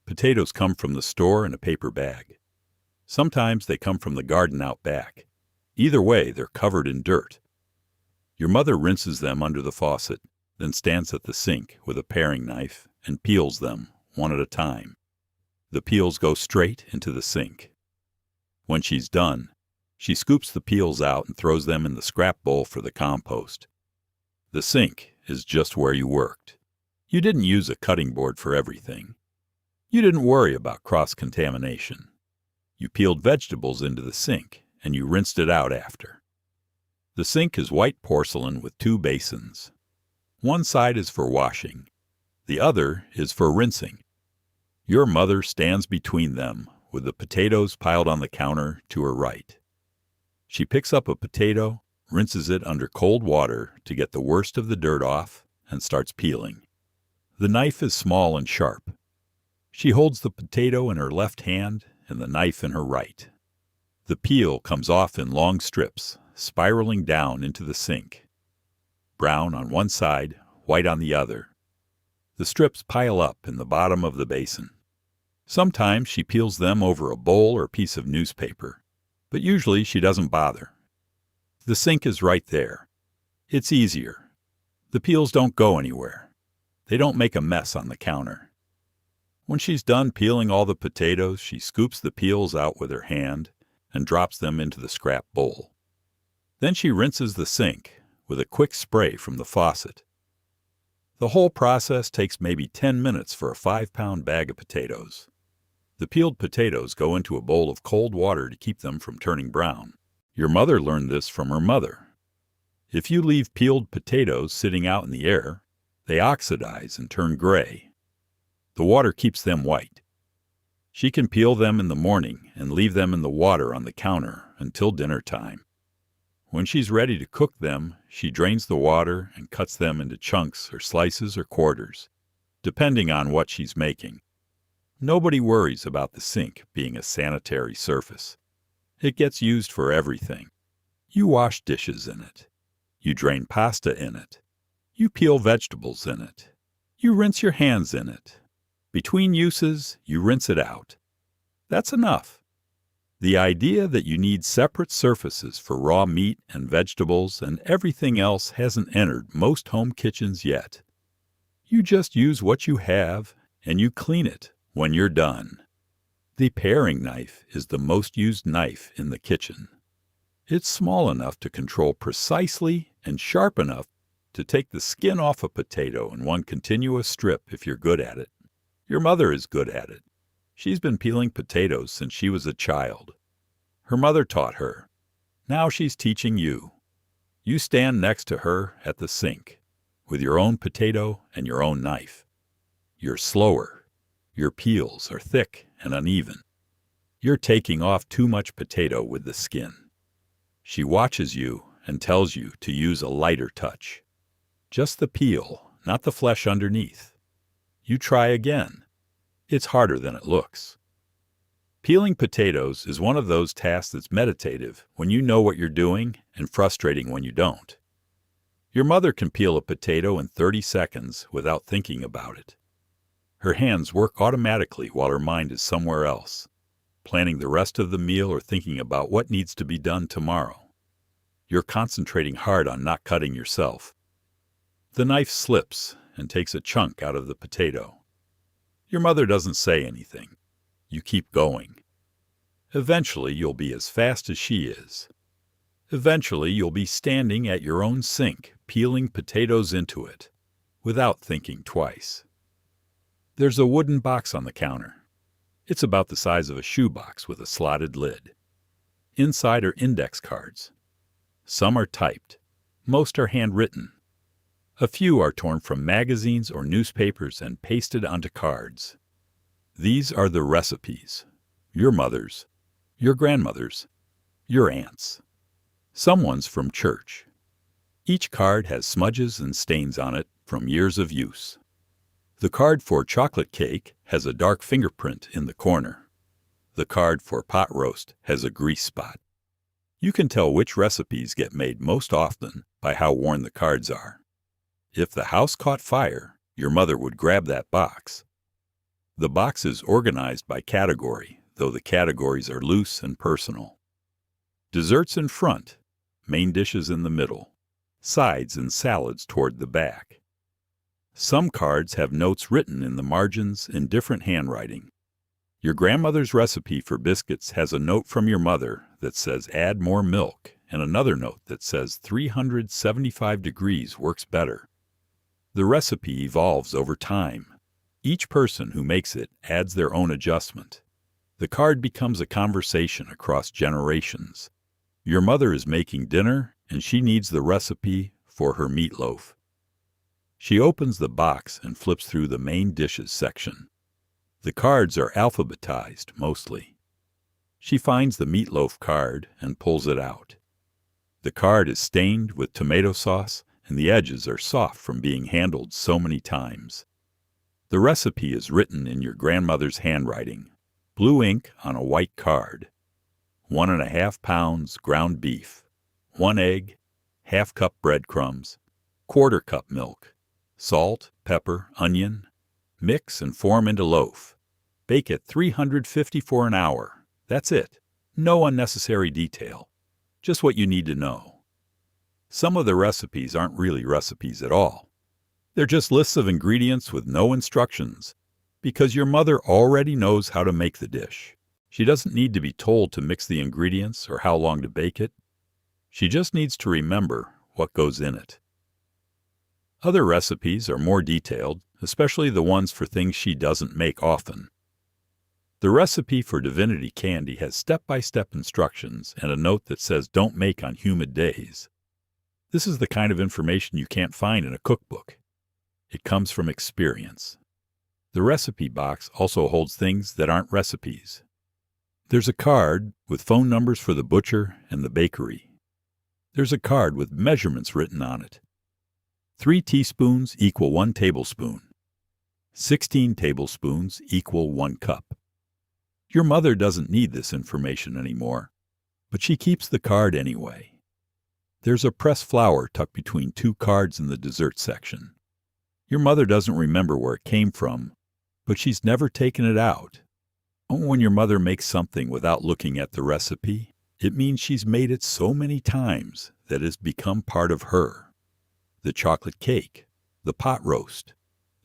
Potatoes come from the store in a paper bag. Sometimes they come from the garden out back. Either way, they're covered in dirt. Your mother rinses them under the faucet, then stands at the sink with a paring knife and peels them one at a time. The peels go straight into the sink. When she's done, she scoops the peels out and throws them in the scrap bowl for the compost. The sink is just where you worked. You didn't use a cutting board for everything. You didn't worry about cross-contamination. You peeled vegetables into the sink, and you rinsed it out after. The sink is white porcelain with 2 basins. One side is for washing. The other is for rinsing. Your mother stands between them, with the potatoes piled on the counter to her right. She picks up a potato, rinses it under cold water to get the worst of the dirt off, and starts peeling. The knife is small and sharp. She holds the potato in her left hand and the knife in her right. The peel comes off in long strips, spiraling down into the sink. Brown on one side, white on the other. The strips pile up in the bottom of the basin. Sometimes she peels them over a bowl or piece of newspaper, but usually she doesn't bother. The sink is right there. It's easier. The peels don't go anywhere. They don't make a mess on the counter. When she's done peeling all the potatoes, she scoops the peels out with her hand and drops them into the scrap bowl. Then she rinses the sink with a quick spray from the faucet. The whole process takes maybe 10 minutes for a 5-pound bag of potatoes. The peeled potatoes go into a bowl of cold water to keep them from turning brown. Your mother learned this from her mother. If you leave peeled potatoes sitting out in the air, they oxidize and turn gray. The water keeps them white. She can peel them in the morning and leave them in the water on the counter until dinner time. When she's ready to cook them, she drains the water and cuts them into chunks or slices or quarters, depending on what she's making. Nobody worries about the sink being a sanitary surface. It gets used for everything. You wash dishes in it. You drain pasta in it. You peel vegetables in it. You rinse your hands in it. Between uses, you rinse it out. That's enough. The idea that you need separate surfaces for raw meat and vegetables and everything else hasn't entered most home kitchens yet. You just use what you have and you clean it when you're done. The paring knife is the most used knife in the kitchen. It's small enough to control precisely and sharp enough to take the skin off a potato in one continuous strip if you're good at it. Your mother is good at it. She's been peeling potatoes since she was a child. Her mother taught her. Now she's teaching you. You stand next to her at the sink, with your own potato and your own knife. You're slower. Your peels are thick and uneven. You're taking off too much potato with the skin. She watches you and tells you to use a lighter touch. Just the peel, not the flesh underneath. You try again. It's harder than it looks. Peeling potatoes is one of those tasks that's meditative when you know what you're doing and frustrating when you don't. Your mother can peel a potato in 30 seconds without thinking about it. Her hands work automatically while her mind is somewhere else, planning the rest of the meal or thinking about what needs to be done tomorrow. You're concentrating hard on not cutting yourself. The knife slips and takes a chunk out of the potato. Your mother doesn't say anything. You keep going. Eventually, you'll be as fast as she is. Eventually, you'll be standing at your own sink, peeling potatoes into it, without thinking twice. There's a wooden box on the counter. It's about the size of a shoebox with a slotted lid. Inside are index cards. Some are typed. Most are handwritten. A few are torn from magazines or newspapers and pasted onto cards. These are the recipes. Your mother's, your grandmother's, your aunt's. Someone's from church. Each card has smudges and stains on it from years of use. The card for chocolate cake has a dark fingerprint in the corner. The card for pot roast has a grease spot. You can tell which recipes get made most often by how worn the cards are. If the house caught fire, your mother would grab that box. The box is organized by category, though the categories are loose and personal. Desserts in front, main dishes in the middle, sides and salads toward the back. Some cards have notes written in the margins in different handwriting. Your grandmother's recipe for biscuits has a note from your mother that says add more milk and another note that says 375 degrees works better. The recipe evolves over time. Each person who makes it adds their own adjustment. The card becomes a conversation across generations. Your mother is making dinner, and she needs the recipe for her meatloaf. She opens the box and flips through the main dishes section. The cards are alphabetized, mostly. She finds the meatloaf card and pulls it out. The card is stained with tomato sauce, and the edges are soft from being handled so many times. The recipe is written in your grandmother's handwriting, blue ink on a white card. 1.5 pounds ground beef, 1 egg, ½ cup breadcrumbs, 1/4 cup milk, salt, pepper, onion. Mix and form into loaf. Bake at 350 for an hour. That's it. No unnecessary detail. Just what you need to know. Some of the recipes aren't really recipes at all. They're just lists of ingredients with no instructions, because your mother already knows how to make the dish. She doesn't need to be told to mix the ingredients or how long to bake it. She just needs to remember what goes in it. Other recipes are more detailed, especially the ones for things she doesn't make often. The recipe for divinity candy has step-by-step instructions and a note that says don't make on humid days. This is the kind of information you can't find in a cookbook. It comes from experience. The recipe box also holds things that aren't recipes. There's a card with phone numbers for the butcher and the bakery. There's a card with measurements written on it. 3 teaspoons equal 1 tablespoon. 16 tablespoons equal 1 cup. Your mother doesn't need this information anymore, but she keeps the card anyway. There's a pressed flour tucked between 2 cards in the dessert section. Your mother doesn't remember where it came from, but she's never taken it out. When your mother makes something without looking at the recipe, it means she's made it so many times that it's become part of her. The chocolate cake, the pot roast,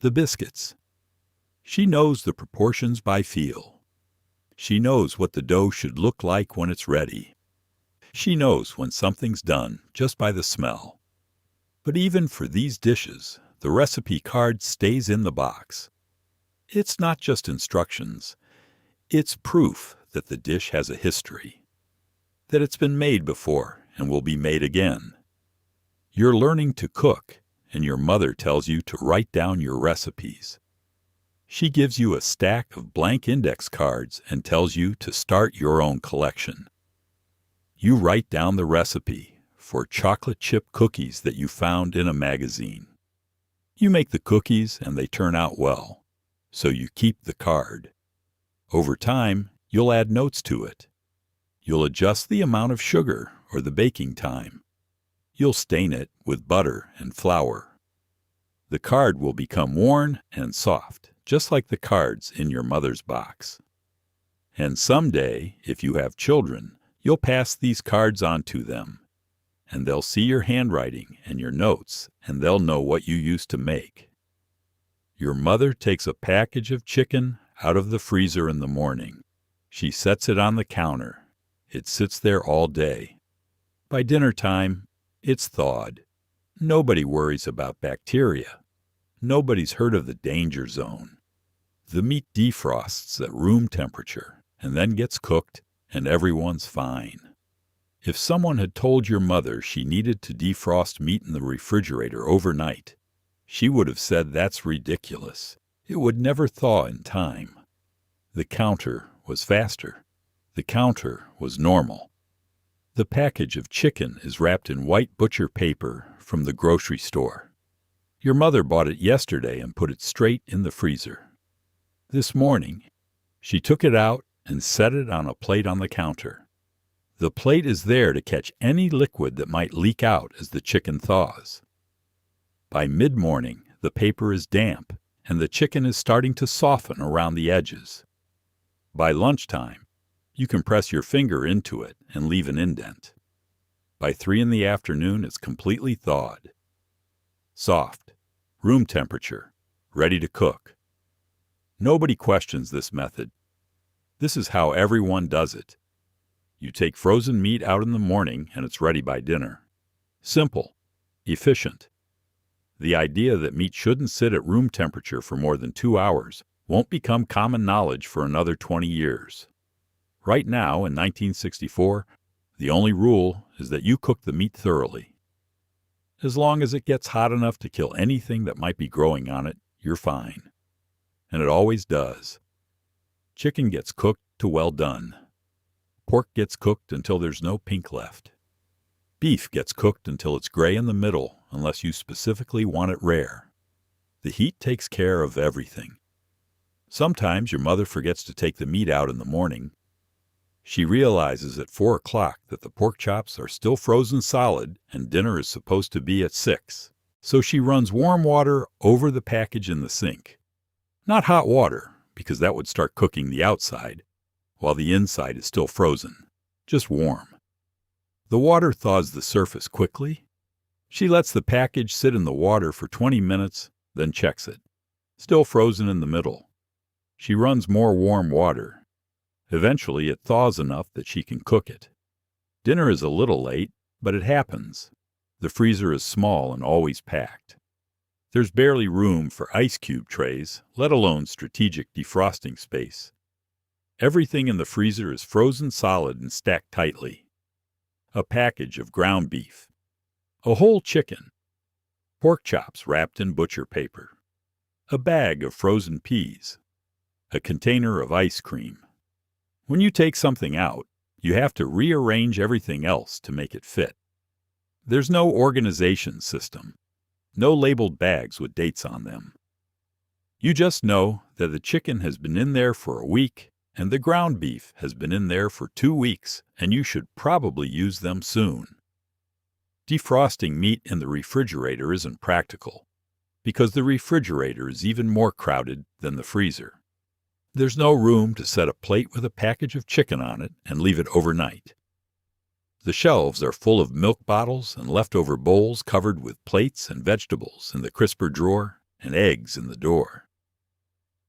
the biscuits. She knows the proportions by feel. She knows what the dough should look like when it's ready. She knows when something's done just by the smell. But even for these dishes, the recipe card stays in the box. It's not just instructions. It's proof that the dish has a history, that it's been made before and will be made again. You're learning to cook, and your mother tells you to write down your recipes. She gives you a stack of blank index cards and tells you to start your own collection. You write down the recipe for chocolate chip cookies that you found in a magazine. You make the cookies and they turn out well, so you keep the card. Over time, you'll add notes to it. You'll adjust the amount of sugar or the baking time. You'll stain it with butter and flour. The card will become worn and soft, just like the cards in your mother's box. And someday, if you have children, you'll pass these cards on to them, and they'll see your handwriting and your notes, and they'll know what you used to make. Your mother takes a package of chicken out of the freezer in the morning. She sets it on the counter. It sits there all day. By dinner time, it's thawed. Nobody worries about bacteria. Nobody's heard of the danger zone. The meat defrosts at room temperature and then gets cooked, and everyone's fine. If someone had told your mother she needed to defrost meat in the refrigerator overnight, she would have said that's ridiculous. It would never thaw in time. The counter was faster. The counter was normal. The package of chicken is wrapped in white butcher paper from the grocery store. Your mother bought it yesterday and put it straight in the freezer. This morning, she took it out and set it on a plate on the counter. The plate is there to catch any liquid that might leak out as the chicken thaws. By mid-morning, the paper is damp and the chicken is starting to soften around the edges. By lunchtime, you can press your finger into it and leave an indent. By 3 in the afternoon, it's completely thawed. Soft, room temperature, ready to cook. Nobody questions this method. This is how everyone does it. You take frozen meat out in the morning and it's ready by dinner. Simple, efficient. The idea that meat shouldn't sit at room temperature for more than 2 hours won't become common knowledge for another 20 years. Right now, in 1964, the only rule is that you cook the meat thoroughly. As long as it gets hot enough to kill anything that might be growing on it, you're fine. And it always does. Chicken gets cooked to well done. Pork gets cooked until there's no pink left. Beef gets cooked until it's gray in the middle, unless you specifically want it rare. The heat takes care of everything. Sometimes your mother forgets to take the meat out in the morning. She realizes at 4 o'clock that the pork chops are still frozen solid and dinner is supposed to be at 6. So she runs warm water over the package in the sink. Not hot water, because that would start cooking the outside, while the inside is still frozen, just warm. The water thaws the surface quickly. She lets the package sit in the water for 20 minutes, then checks it. Still frozen in the middle. She runs more warm water. Eventually, it thaws enough that she can cook it. Dinner is a little late, but it happens. The freezer is small and always packed. There's barely room for ice cube trays, let alone strategic defrosting space. Everything in the freezer is frozen solid and stacked tightly. A package of ground beef. A whole chicken. Pork chops wrapped in butcher paper. A bag of frozen peas. A container of ice cream. When you take something out, you have to rearrange everything else to make it fit. There's no organization system. No labeled bags with dates on them. You just know that the chicken has been in there for a week and the ground beef has been in there for 2 weeks, and you should probably use them soon. Defrosting meat in the refrigerator isn't practical, because the refrigerator is even more crowded than the freezer. There's no room to set a plate with a package of chicken on it and leave it overnight. The shelves are full of milk bottles and leftover bowls covered with plates and vegetables in the crisper drawer and eggs in the door.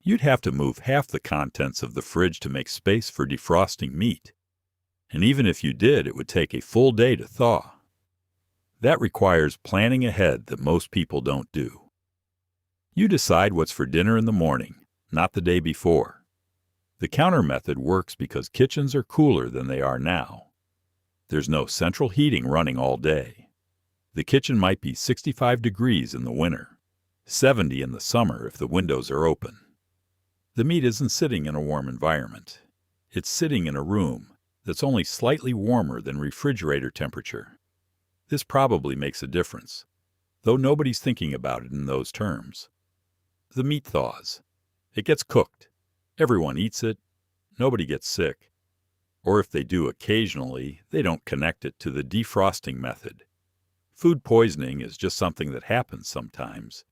You'd have to move half the contents of the fridge to make space for defrosting meat. And even if you did, it would take a full day to thaw. That requires planning ahead that most people don't do. You decide what's for dinner in the morning, not the day before. The counter method works because kitchens are cooler than they are now. There's no central heating running all day. The kitchen might be 65 degrees in the winter, 70 in the summer if the windows are open. The meat isn't sitting in a warm environment. It's sitting in a room that's only slightly warmer than refrigerator temperature. This probably makes a difference, though nobody's thinking about it in those terms. The meat thaws. It gets cooked. Everyone eats it. Nobody gets sick. Or if they do occasionally, they don't connect it to the defrosting method. Food poisoning is just something that happens sometimes.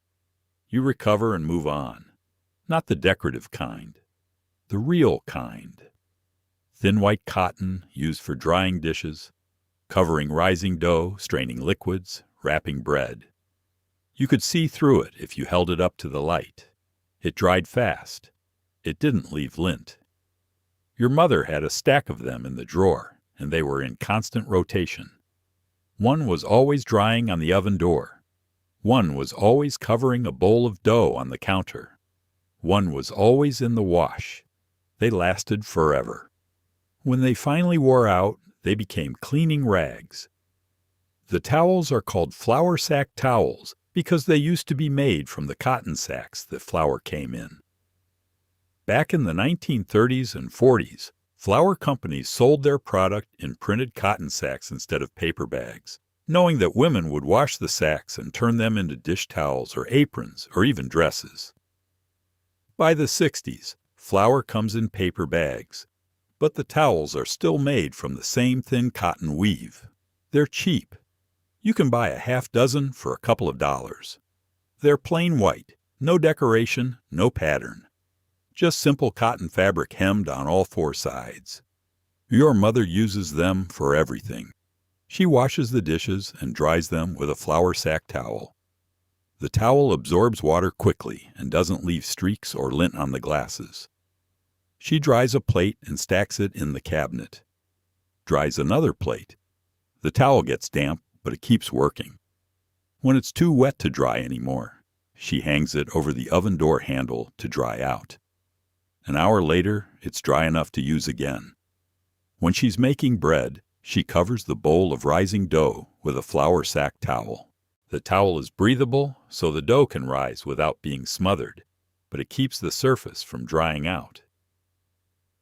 You recover and move on. Not the decorative kind. The real kind. Thin white cotton used for drying dishes, covering rising dough, straining liquids, wrapping bread. You could see through it if you held it up to the light. It dried fast. It didn't leave lint. Your mother had a stack of them in the drawer, and they were in constant rotation. One was always drying on the oven door. One was always covering a bowl of dough on the counter. One was always in the wash. They lasted forever. When they finally wore out, they became cleaning rags. The towels are called flour sack towels because they used to be made from the cotton sacks that flour came in. Back in the 1930s and 40s, flour companies sold their product in printed cotton sacks instead of paper bags, knowing that women would wash the sacks and turn them into dish towels or aprons or even dresses. By the 60s, flour comes in paper bags, but the towels are still made from the same thin cotton weave. They're cheap. You can buy a half dozen for a couple of dollars. They're plain white, no decoration, no pattern. Just simple cotton fabric hemmed on all 4 sides. Your mother uses them for everything. She washes the dishes and dries them with a flour sack towel. The towel absorbs water quickly and doesn't leave streaks or lint on the glasses. She dries a plate and stacks it in the cabinet. Dries another plate. The towel gets damp, but it keeps working. When it's too wet to dry anymore, she hangs it over the oven door handle to dry out. An hour later, it's dry enough to use again. When she's making bread, she covers the bowl of rising dough with a flour sack towel. The towel is breathable, so the dough can rise without being smothered, but it keeps the surface from drying out.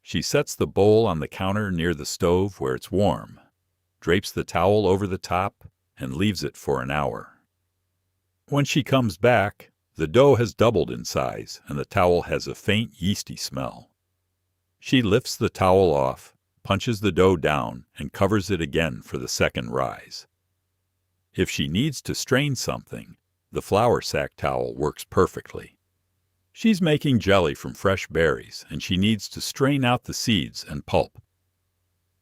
She sets the bowl on the counter near the stove where it's warm, drapes the towel over the top, and leaves it for an hour. When she comes back, the dough has doubled in size and the towel has a faint yeasty smell. She lifts the towel off, punches the dough down, and covers it again for the second rise. If she needs to strain something, the flour sack towel works perfectly. She's making jelly from fresh berries, and she needs to strain out the seeds and pulp.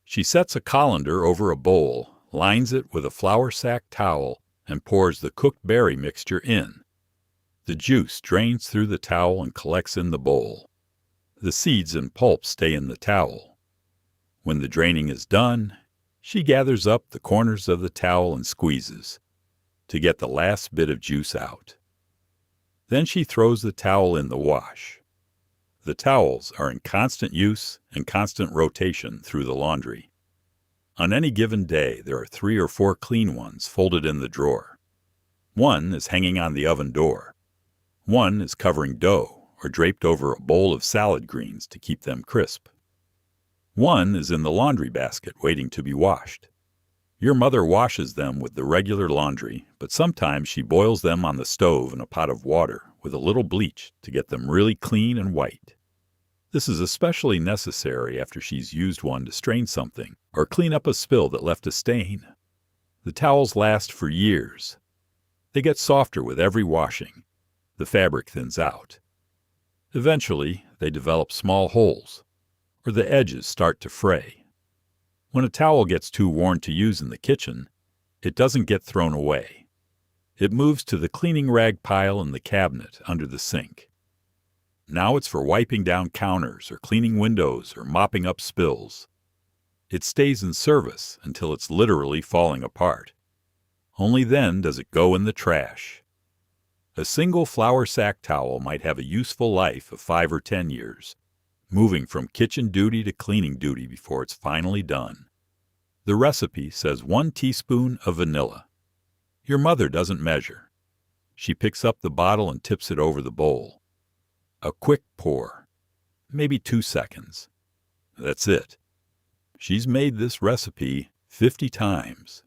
She sets a colander over a bowl, lines it with a flour sack towel, and pours the cooked berry mixture in. The juice drains through the towel and collects in the bowl. The seeds and pulp stay in the towel. When the draining is done, she gathers up the corners of the towel and squeezes to get the last bit of juice out. Then she throws the towel in the wash. The towels are in constant use and constant rotation through the laundry. On any given day, there are 3 or 4 clean ones folded in the drawer. One is hanging on the oven door. One is covering dough or draped over a bowl of salad greens to keep them crisp. One is in the laundry basket waiting to be washed. Your mother washes them with the regular laundry, but sometimes she boils them on the stove in a pot of water with a little bleach to get them really clean and white. This is especially necessary after she's used one to strain something or clean up a spill that left a stain. The towels last for years. They get softer with every washing. The fabric thins out. Eventually, they develop small holes, or the edges start to fray. When a towel gets too worn to use in the kitchen, it doesn't get thrown away. It moves to the cleaning rag pile in the cabinet under the sink. Now it's for wiping down counters or cleaning windows or mopping up spills. It stays in service until it's literally falling apart. Only then does it go in the trash. A single flour sack towel might have a useful life of 5 or 10 years, moving from kitchen duty to cleaning duty before it's finally done. The recipe says 1 teaspoon of vanilla. Your mother doesn't measure. She picks up the bottle and tips it over the bowl. A quick pour, maybe 2 seconds. That's it. She's made this recipe 50 times.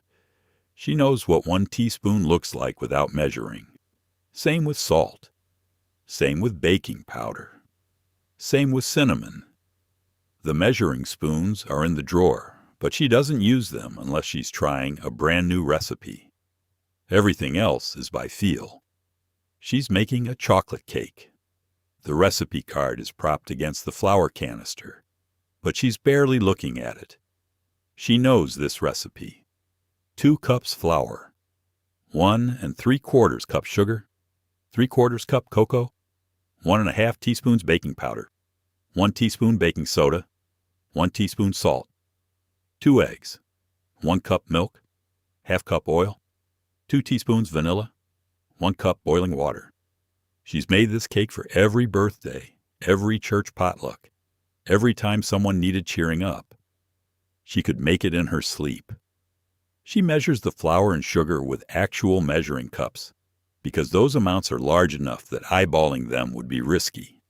She knows what 1 teaspoon looks like without measuring. Same with salt. Same with baking powder. Same with cinnamon. The measuring spoons are in the drawer, but she doesn't use them unless she's trying a brand new recipe. Everything else is by feel. She's making a chocolate cake. The recipe card is propped against the flour canister, but she's barely looking at it. She knows this recipe. 2 cups flour, 1 3/4 cup sugar, 3/4 cup cocoa, 1 1/2 teaspoons baking powder, 1 teaspoon baking soda, 1 teaspoon salt, 2 eggs, 1 cup milk, 1/2 cup oil, 2 teaspoons vanilla, 1 cup boiling water. She's made this cake for every birthday, every church potluck, every time someone needed cheering up. She could make it in her sleep. She measures the flour and sugar with actual measuring cups, because those amounts are large enough that eyeballing them would be risky.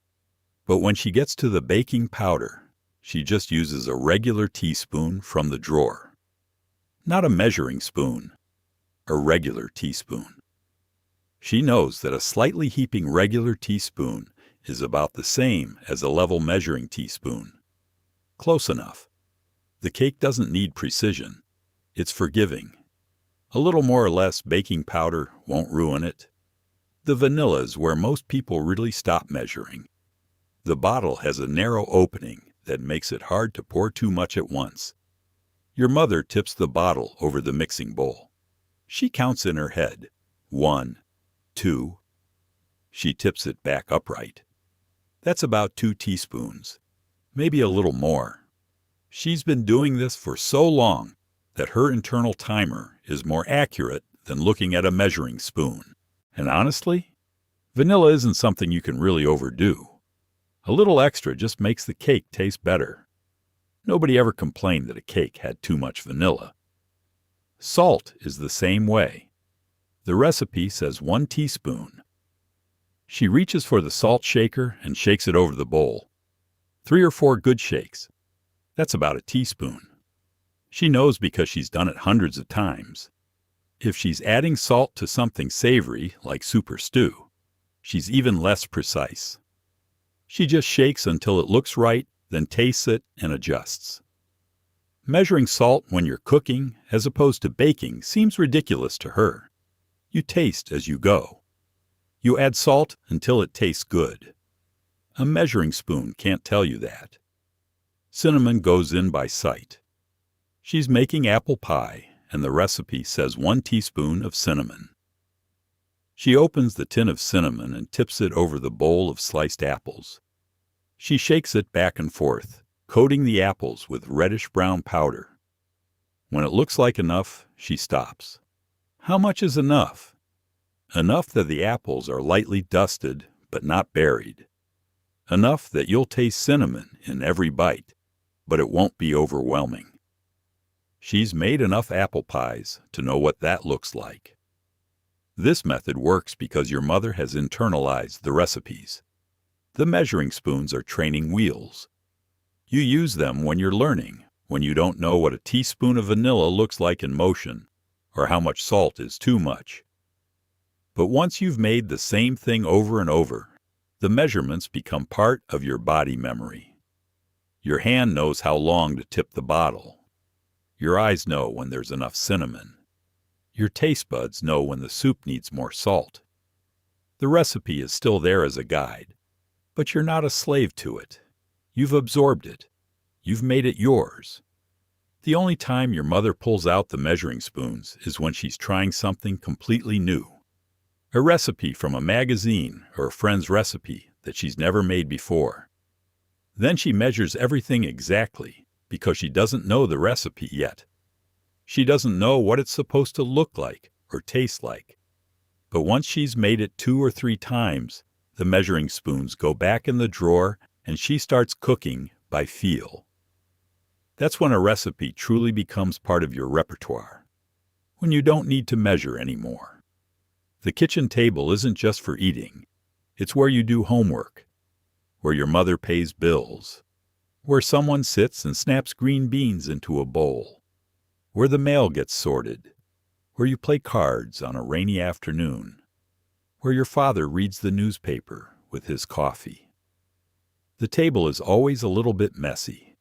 But when she gets to the baking powder, she just uses a regular teaspoon from the drawer. Not a measuring spoon, a regular teaspoon. She knows that a slightly heaping regular teaspoon is about the same as a level measuring teaspoon. Close enough. The cake doesn't need precision. It's forgiving. A little more or less baking powder won't ruin it. The vanilla is where most people really stop measuring. The bottle has a narrow opening that makes it hard to pour too much at once. Your mother tips the bottle over the mixing bowl. She counts in her head. 1, 2. She tips it back upright. That's about 2 teaspoons, maybe a little more. She's been doing this for so long that her internal timer is more accurate than looking at a measuring spoon. And honestly, vanilla isn't something you can really overdo. A little extra just makes the cake taste better. Nobody ever complained that a cake had too much vanilla. Salt is the same way. The recipe says 1 teaspoon. She reaches for the salt shaker and shakes it over the bowl. 3 or 4 good shakes. That's about a teaspoon. She knows because she's done it hundreds of times. If she's adding salt to something savory, like soup or stew, she's even less precise. She just shakes until it looks right, then tastes it and adjusts. Measuring salt when you're cooking, as opposed to baking, seems ridiculous to her. You taste as you go. You add salt until it tastes good. A measuring spoon can't tell you that. Cinnamon goes in by sight. She's making apple pie, and the recipe says 1 teaspoon of cinnamon. She opens the tin of cinnamon and tips it over the bowl of sliced apples. She shakes it back and forth, coating the apples with reddish-brown powder. When it looks like enough, she stops. How much is enough? Enough that the apples are lightly dusted, but not buried. Enough that you'll taste cinnamon in every bite, but it won't be overwhelming. She's made enough apple pies to know what that looks like. This method works because your mother has internalized the recipes. The measuring spoons are training wheels. You use them when you're learning, when you don't know what a teaspoon of vanilla looks like in motion, or how much salt is too much. But once you've made the same thing over and over, the measurements become part of your body memory. Your hand knows how long to tip the bottle. Your eyes know when there's enough cinnamon. Your taste buds know when the soup needs more salt. The recipe is still there as a guide, but you're not a slave to it. You've absorbed it. You've made it yours. The only time your mother pulls out the measuring spoons is when she's trying something completely new. A recipe from a magazine or a friend's recipe that she's never made before. Then she measures everything exactly because she doesn't know the recipe yet. She doesn't know what it's supposed to look like or taste like. But once she's made it 2 or 3 times, the measuring spoons go back in the drawer and she starts cooking by feel. That's when a recipe truly becomes part of your repertoire, when you don't need to measure anymore. The kitchen table isn't just for eating. It's where you do homework, where your mother pays bills, where someone sits and snaps green beans into a bowl, where the mail gets sorted, where you play cards on a rainy afternoon, where your father reads the newspaper with his coffee. The table is always a little bit messy.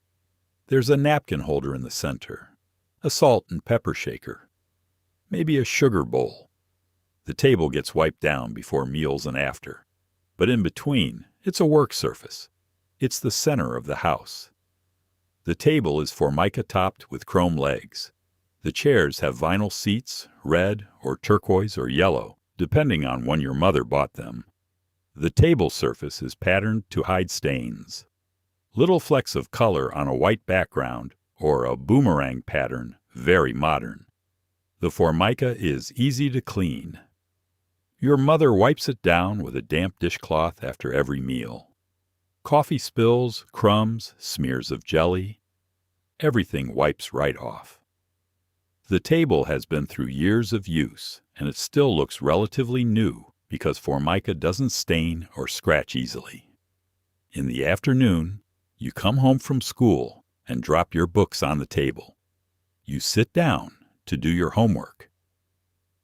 There's a napkin holder in the center, a salt and pepper shaker, maybe a sugar bowl. The table gets wiped down before meals and after, but in between, it's a work surface. It's the center of the house. The table is formica-topped with chrome legs. The chairs have vinyl seats, red or turquoise or yellow, depending on when your mother bought them. The table surface is patterned to hide stains. Little flecks of color on a white background or a boomerang pattern, very modern. The formica is easy to clean. Your mother wipes it down with a damp dishcloth after every meal. Coffee spills, crumbs, smears of jelly, everything wipes right off. The table has been through years of use, and it still looks relatively new because formica doesn't stain or scratch easily. In the afternoon, you come home from school and drop your books on the table. You sit down to do your homework.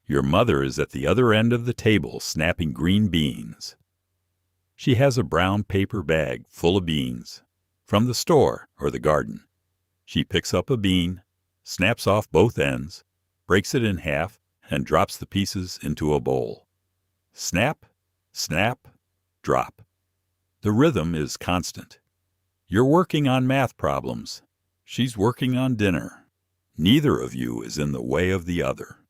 Your mother is at the other end of the table snapping green beans. She has a brown paper bag full of beans, from the store or the garden. She picks up a bean, snaps off both ends, breaks it in half, and drops the pieces into a bowl. Snap, snap, drop. The rhythm is constant. You're working on math problems. She's working on dinner. Neither of you is in the way of the other.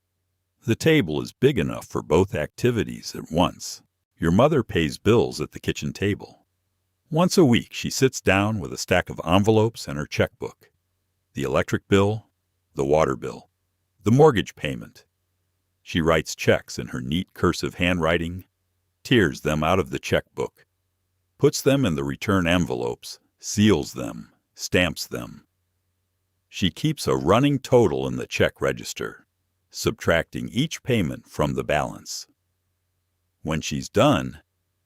The table is big enough for both activities at once. Your mother pays bills at the kitchen table. Once a week, she sits down with a stack of envelopes and her checkbook. The electric bill, the water bill, the mortgage payment. She writes checks in her neat cursive handwriting, tears them out of the checkbook, puts them in the return envelopes, seals them, stamps them. She keeps a running total in the check register, subtracting each payment from the balance. When she's done,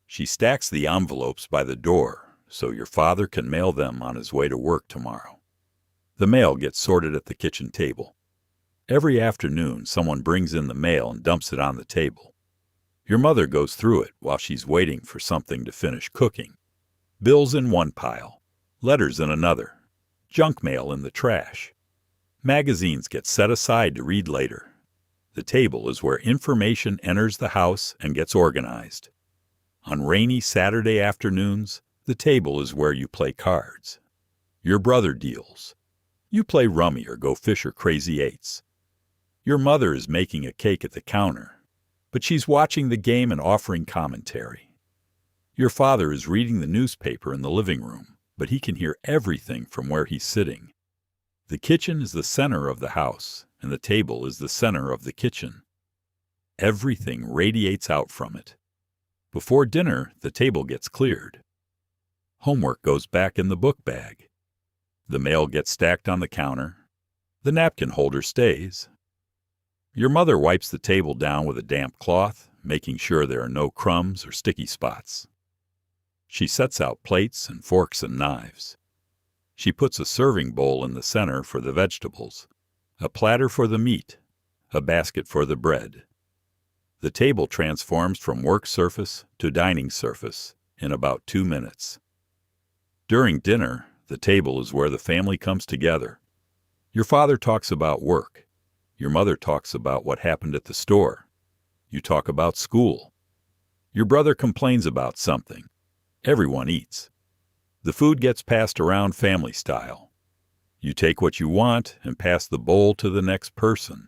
she stacks the envelopes by the door so your father can mail them on his way to work tomorrow. The mail gets sorted at the kitchen table. Every afternoon, someone brings in the mail and dumps it on the table. Your mother goes through it while she's waiting for something to finish cooking. Bills in one pile, letters in another, junk mail in the trash. Magazines get set aside to read later. The table is where information enters the house and gets organized. On rainy Saturday afternoons, the table is where you play cards. Your brother deals. You play rummy or go fish or crazy eights. Your mother is making a cake at the counter, but she's watching the game and offering commentary. Your father is reading the newspaper in the living room, but he can hear everything from where he's sitting. The kitchen is the center of the house, and the table is the center of the kitchen. Everything radiates out from it. Before dinner, the table gets cleared. Homework goes back in the book bag. The mail gets stacked on the counter. The napkin holder stays. Your mother wipes the table down with a damp cloth, making sure there are no crumbs or sticky spots. She sets out plates and forks and knives. She puts a serving bowl in the center for the vegetables, a platter for the meat, a basket for the bread. The table transforms from work surface to dining surface in about 2 minutes. During dinner, the table is where the family comes together. Your father talks about work. Your mother talks about what happened at the store. You talk about school. Your brother complains about something. Everyone eats. The food gets passed around family style. You take what you want and pass the bowl to the next person.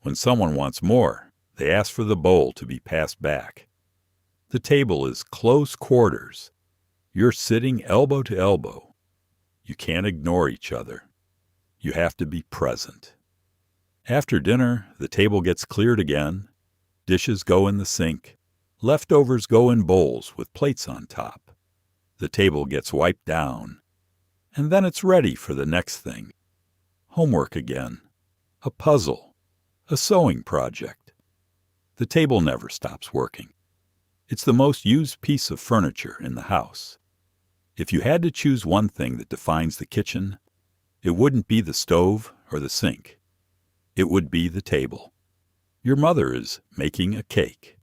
When someone wants more, they ask for the bowl to be passed back. The table is close quarters. You're sitting elbow to elbow. You can't ignore each other. You have to be present. After dinner, the table gets cleared again. Dishes go in the sink. Leftovers go in bowls with plates on top. The table gets wiped down. And then it's ready for the next thing. Homework again. A puzzle. A sewing project. The table never stops working. It's the most used piece of furniture in the house. If you had to choose one thing that defines the kitchen, it wouldn't be the stove or the sink. It would be the table. Your mother is making a cake.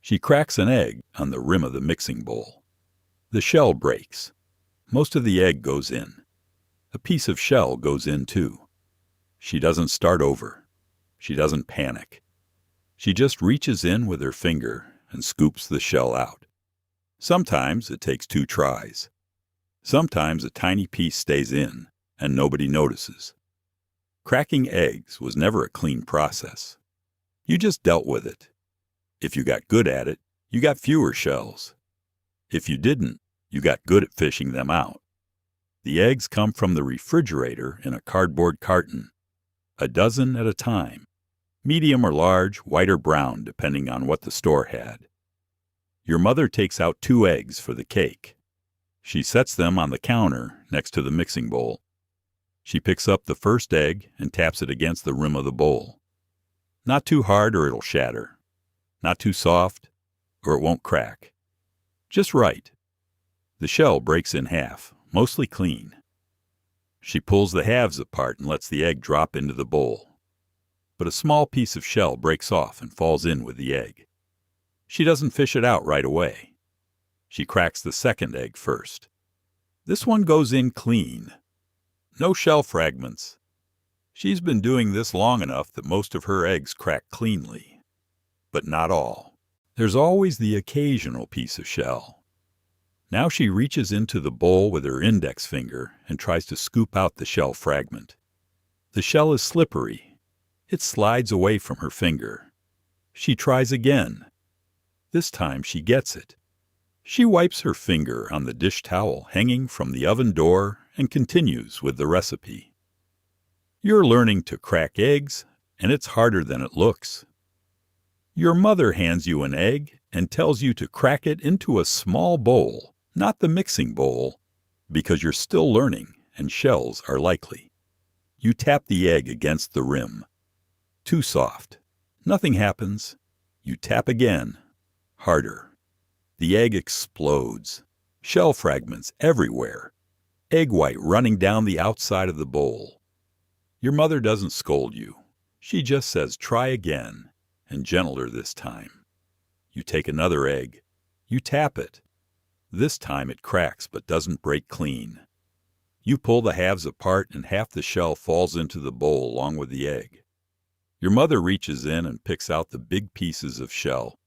She cracks an egg on the rim of the mixing bowl. The shell breaks. Most of the egg goes in. A piece of shell goes in too. She doesn't start over. She doesn't panic. She just reaches in with her finger and scoops the shell out. Sometimes it takes 2 tries. Sometimes a tiny piece stays in and nobody notices. Cracking eggs was never a clean process. You just dealt with it. If you got good at it, you got fewer shells. If you didn't, you got good at fishing them out. The eggs come from the refrigerator in a cardboard carton, a dozen at a time, medium or large, white or brown, depending on what the store had. Your mother takes out 2 eggs for the cake. She sets them on the counter next to the mixing bowl. She picks up the first egg and taps it against the rim of the bowl. Not too hard or it'll shatter. Not too soft or it won't crack. Just right. The shell breaks in half, mostly clean. She pulls the halves apart and lets the egg drop into the bowl. But a small piece of shell breaks off and falls in with the egg. She doesn't fish it out right away. She cracks the second egg first. This one goes in clean. No shell fragments. She's been doing this long enough that most of her eggs crack cleanly. But not all. There's always the occasional piece of shell. Now she reaches into the bowl with her index finger and tries to scoop out the shell fragment. The shell is slippery. It slides away from her finger. She tries again. This time she gets it. She wipes her finger on the dish towel hanging from the oven door and continues with the recipe. You're learning to crack eggs, and it's harder than it looks. Your mother hands you an egg and tells you to crack it into a small bowl, not the mixing bowl, because you're still learning and shells are likely. You tap the egg against the rim. Too soft. Nothing happens. You tap again. Harder. The egg explodes. Shell fragments everywhere. Egg white running down the outside of the bowl. Your mother doesn't scold you. She just says, try again, and gentler this time. You take another egg. You tap it. This time it cracks but doesn't break clean. You pull the halves apart and half the shell falls into the bowl along with the egg. Your mother reaches in and picks out the big pieces of shell,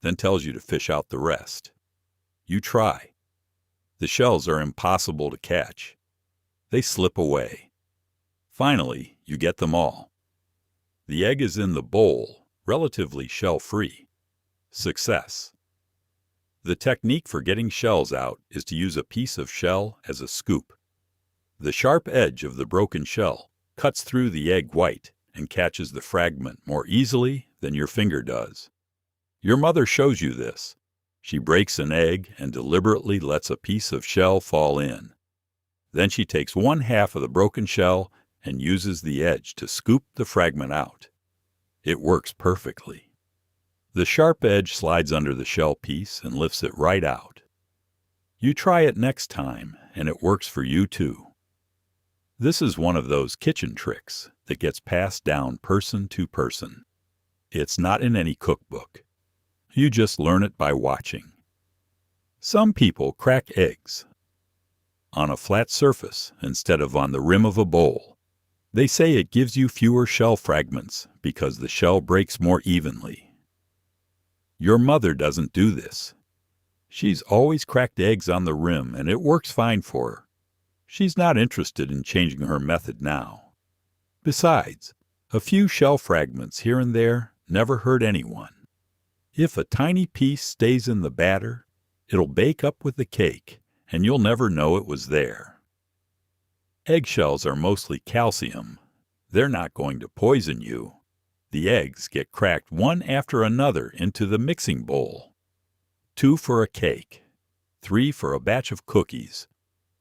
then tells you to fish out the rest. You try. The shells are impossible to catch. They slip away. Finally, you get them all. The egg is in the bowl, relatively shell-free. Success. The technique for getting shells out is to use a piece of shell as a scoop. The sharp edge of the broken shell cuts through the egg white and catches the fragment more easily than your finger does. Your mother shows you this. She breaks an egg and deliberately lets a piece of shell fall in. Then she takes one half of the broken shell and uses the edge to scoop the fragment out. It works perfectly. The sharp edge slides under the shell piece and lifts it right out. You try it next time, and it works for you too. This is one of those kitchen tricks that gets passed down person to person. It's not in any cookbook. You just learn it by watching. Some people crack eggs on a flat surface instead of on the rim of a bowl. They say it gives you fewer shell fragments because the shell breaks more evenly. Your mother doesn't do this. She's always cracked eggs on the rim, and it works fine for her. She's not interested in changing her method now. Besides, a few shell fragments here and there never hurt anyone. If a tiny piece stays in the batter, it'll bake up with the cake, and you'll never know it was there. Eggshells are mostly calcium. They're not going to poison you. The eggs get cracked one after another into the mixing bowl. 2 for a cake, 3 for a batch of cookies,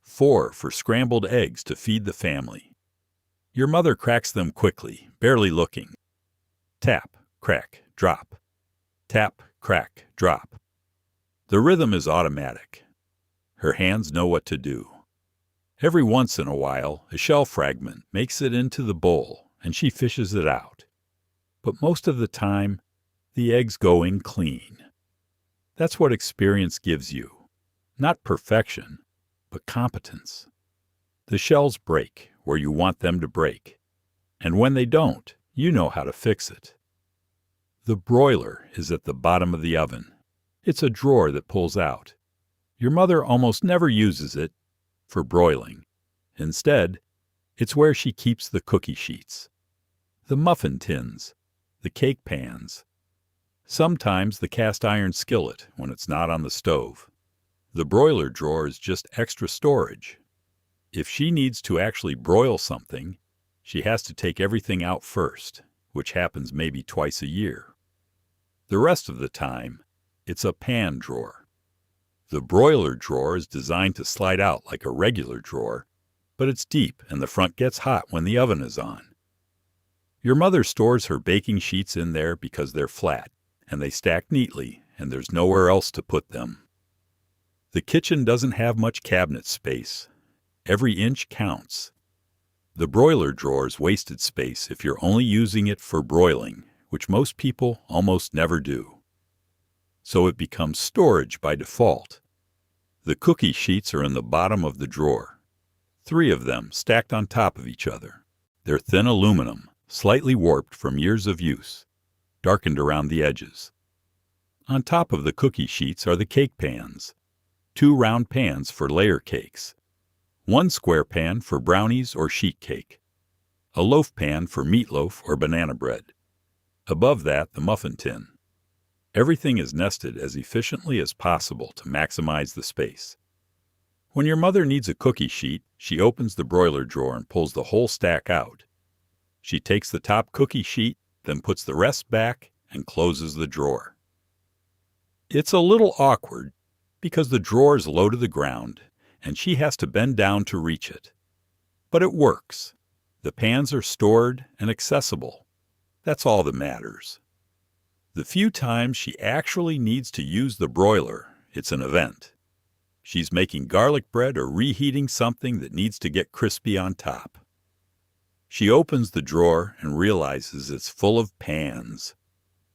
4 for scrambled eggs to feed the family. Your mother cracks them quickly, barely looking. Tap, crack, drop. Tap, crack, drop. The rhythm is automatic. Her hands know what to do. Every once in a while, a shell fragment makes it into the bowl, and she fishes it out. But most of the time, the eggs go in clean. That's what experience gives you. Not perfection, but competence. The shells break where you want them to break. And when they don't, you know how to fix it. The broiler is at the bottom of the oven. It's a drawer that pulls out. Your mother almost never uses it for broiling. Instead, it's where she keeps the cookie sheets, the muffin tins, the cake pans, sometimes the cast iron skillet when it's not on the stove. The broiler drawer is just extra storage. If she needs to actually broil something, she has to take everything out first, which happens maybe twice a year. The rest of the time, it's a pan drawer. The broiler drawer is designed to slide out like a regular drawer, but it's deep and the front gets hot when the oven is on. Your mother stores her baking sheets in there because they're flat, and they stack neatly, and there's nowhere else to put them. The kitchen doesn't have much cabinet space. Every inch counts. The broiler drawer's wasted space if you're only using it for broiling, which most people almost never do. So it becomes storage by default. The cookie sheets are in the bottom of the drawer. 3 of them stacked on top of each other. They're thin aluminum, slightly warped from years of use, darkened around the edges. On top of the cookie sheets are the cake pans. 2 round pans for layer cakes. 1 square pan for brownies or sheet cake. A loaf pan for meatloaf or banana bread. Above that, the muffin tin. Everything is nested as efficiently as possible to maximize the space. When your mother needs a cookie sheet, she opens the broiler drawer and pulls the whole stack out. She takes the top cookie sheet, then puts the rest back and closes the drawer. It's a little awkward because the drawer is low to the ground and she has to bend down to reach it. But it works. The pans are stored and accessible. That's all that matters. The few times she actually needs to use the broiler, it's an event. She's making garlic bread or reheating something that needs to get crispy on top. She opens the drawer and realizes it's full of pans.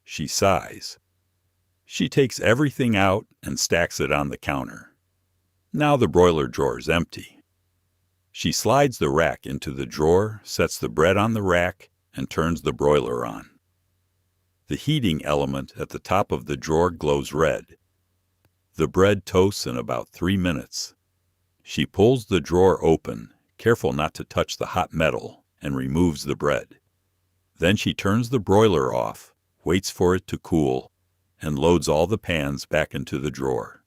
She sighs. She takes everything out and stacks it on the counter. Now the broiler drawer is empty. She slides the rack into the drawer, sets the bread on the rack, and turns the broiler on. The heating element at the top of the drawer glows red. The bread toasts in about 3 minutes. She pulls the drawer open, careful not to touch the hot metal, and removes the bread. Then she turns the broiler off, waits for it to cool, and loads all the pans back into the drawer.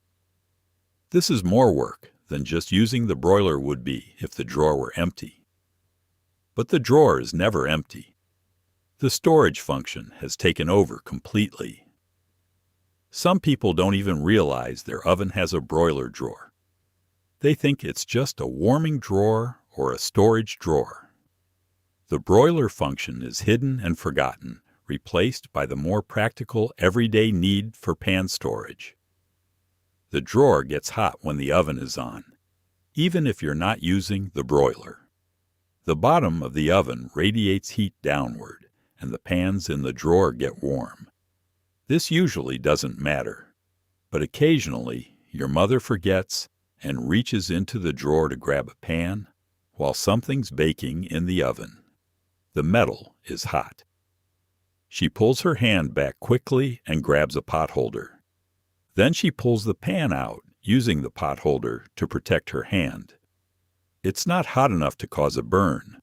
This is more work than just using the broiler would be if the drawer were empty. But the drawer is never empty. The storage function has taken over completely. Some people don't even realize their oven has a broiler drawer. They think it's just a warming drawer or a storage drawer. The broiler function is hidden and forgotten, replaced by the more practical everyday need for pan storage. The drawer gets hot when the oven is on, even if you're not using the broiler. The bottom of the oven radiates heat downward, and the pans in the drawer get warm. This usually doesn't matter, but occasionally your mother forgets and reaches into the drawer to grab a pan while something's baking in the oven. The metal is hot. She pulls her hand back quickly and grabs a pot holder. Then she pulls the pan out, using the pot holder to protect her hand. It's not hot enough to cause a burn,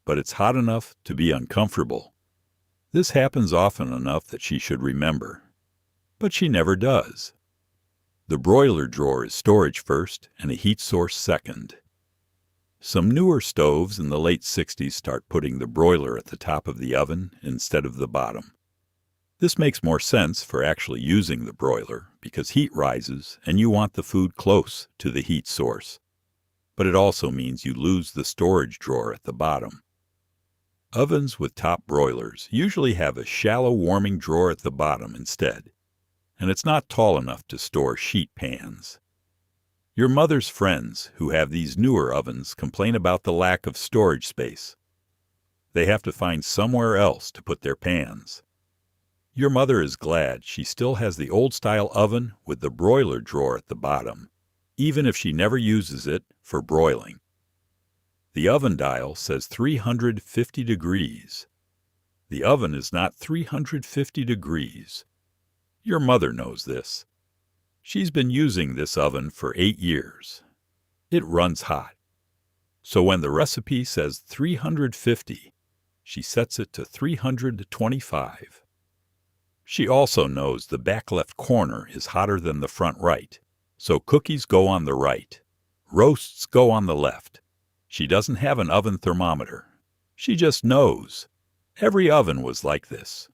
but it's hot enough to be uncomfortable. This happens often enough that she should remember, but she never does. The broiler drawer is storage first and a heat source second. Some newer stoves in the late 60s start putting the broiler at the top of the oven instead of the bottom. This makes more sense for actually using the broiler because heat rises and you want the food close to the heat source. But it also means you lose the storage drawer at the bottom. Ovens with top broilers usually have a shallow warming drawer at the bottom instead, and it's not tall enough to store sheet pans. Your mother's friends who have these newer ovens complain about the lack of storage space. They have to find somewhere else to put their pans. Your mother is glad she still has the old-style oven with the broiler drawer at the bottom, even if she never uses it for broiling. The oven dial says 350 degrees. The oven is not 350 degrees. Your mother knows this. She's been using this oven for 8 years. It runs hot. So when the recipe says 350, she sets it to 325. She also knows the back left corner is hotter than the front right, so cookies go on the right. Roasts go on the left. She doesn't have an oven thermometer. She just knows. Every oven was like this.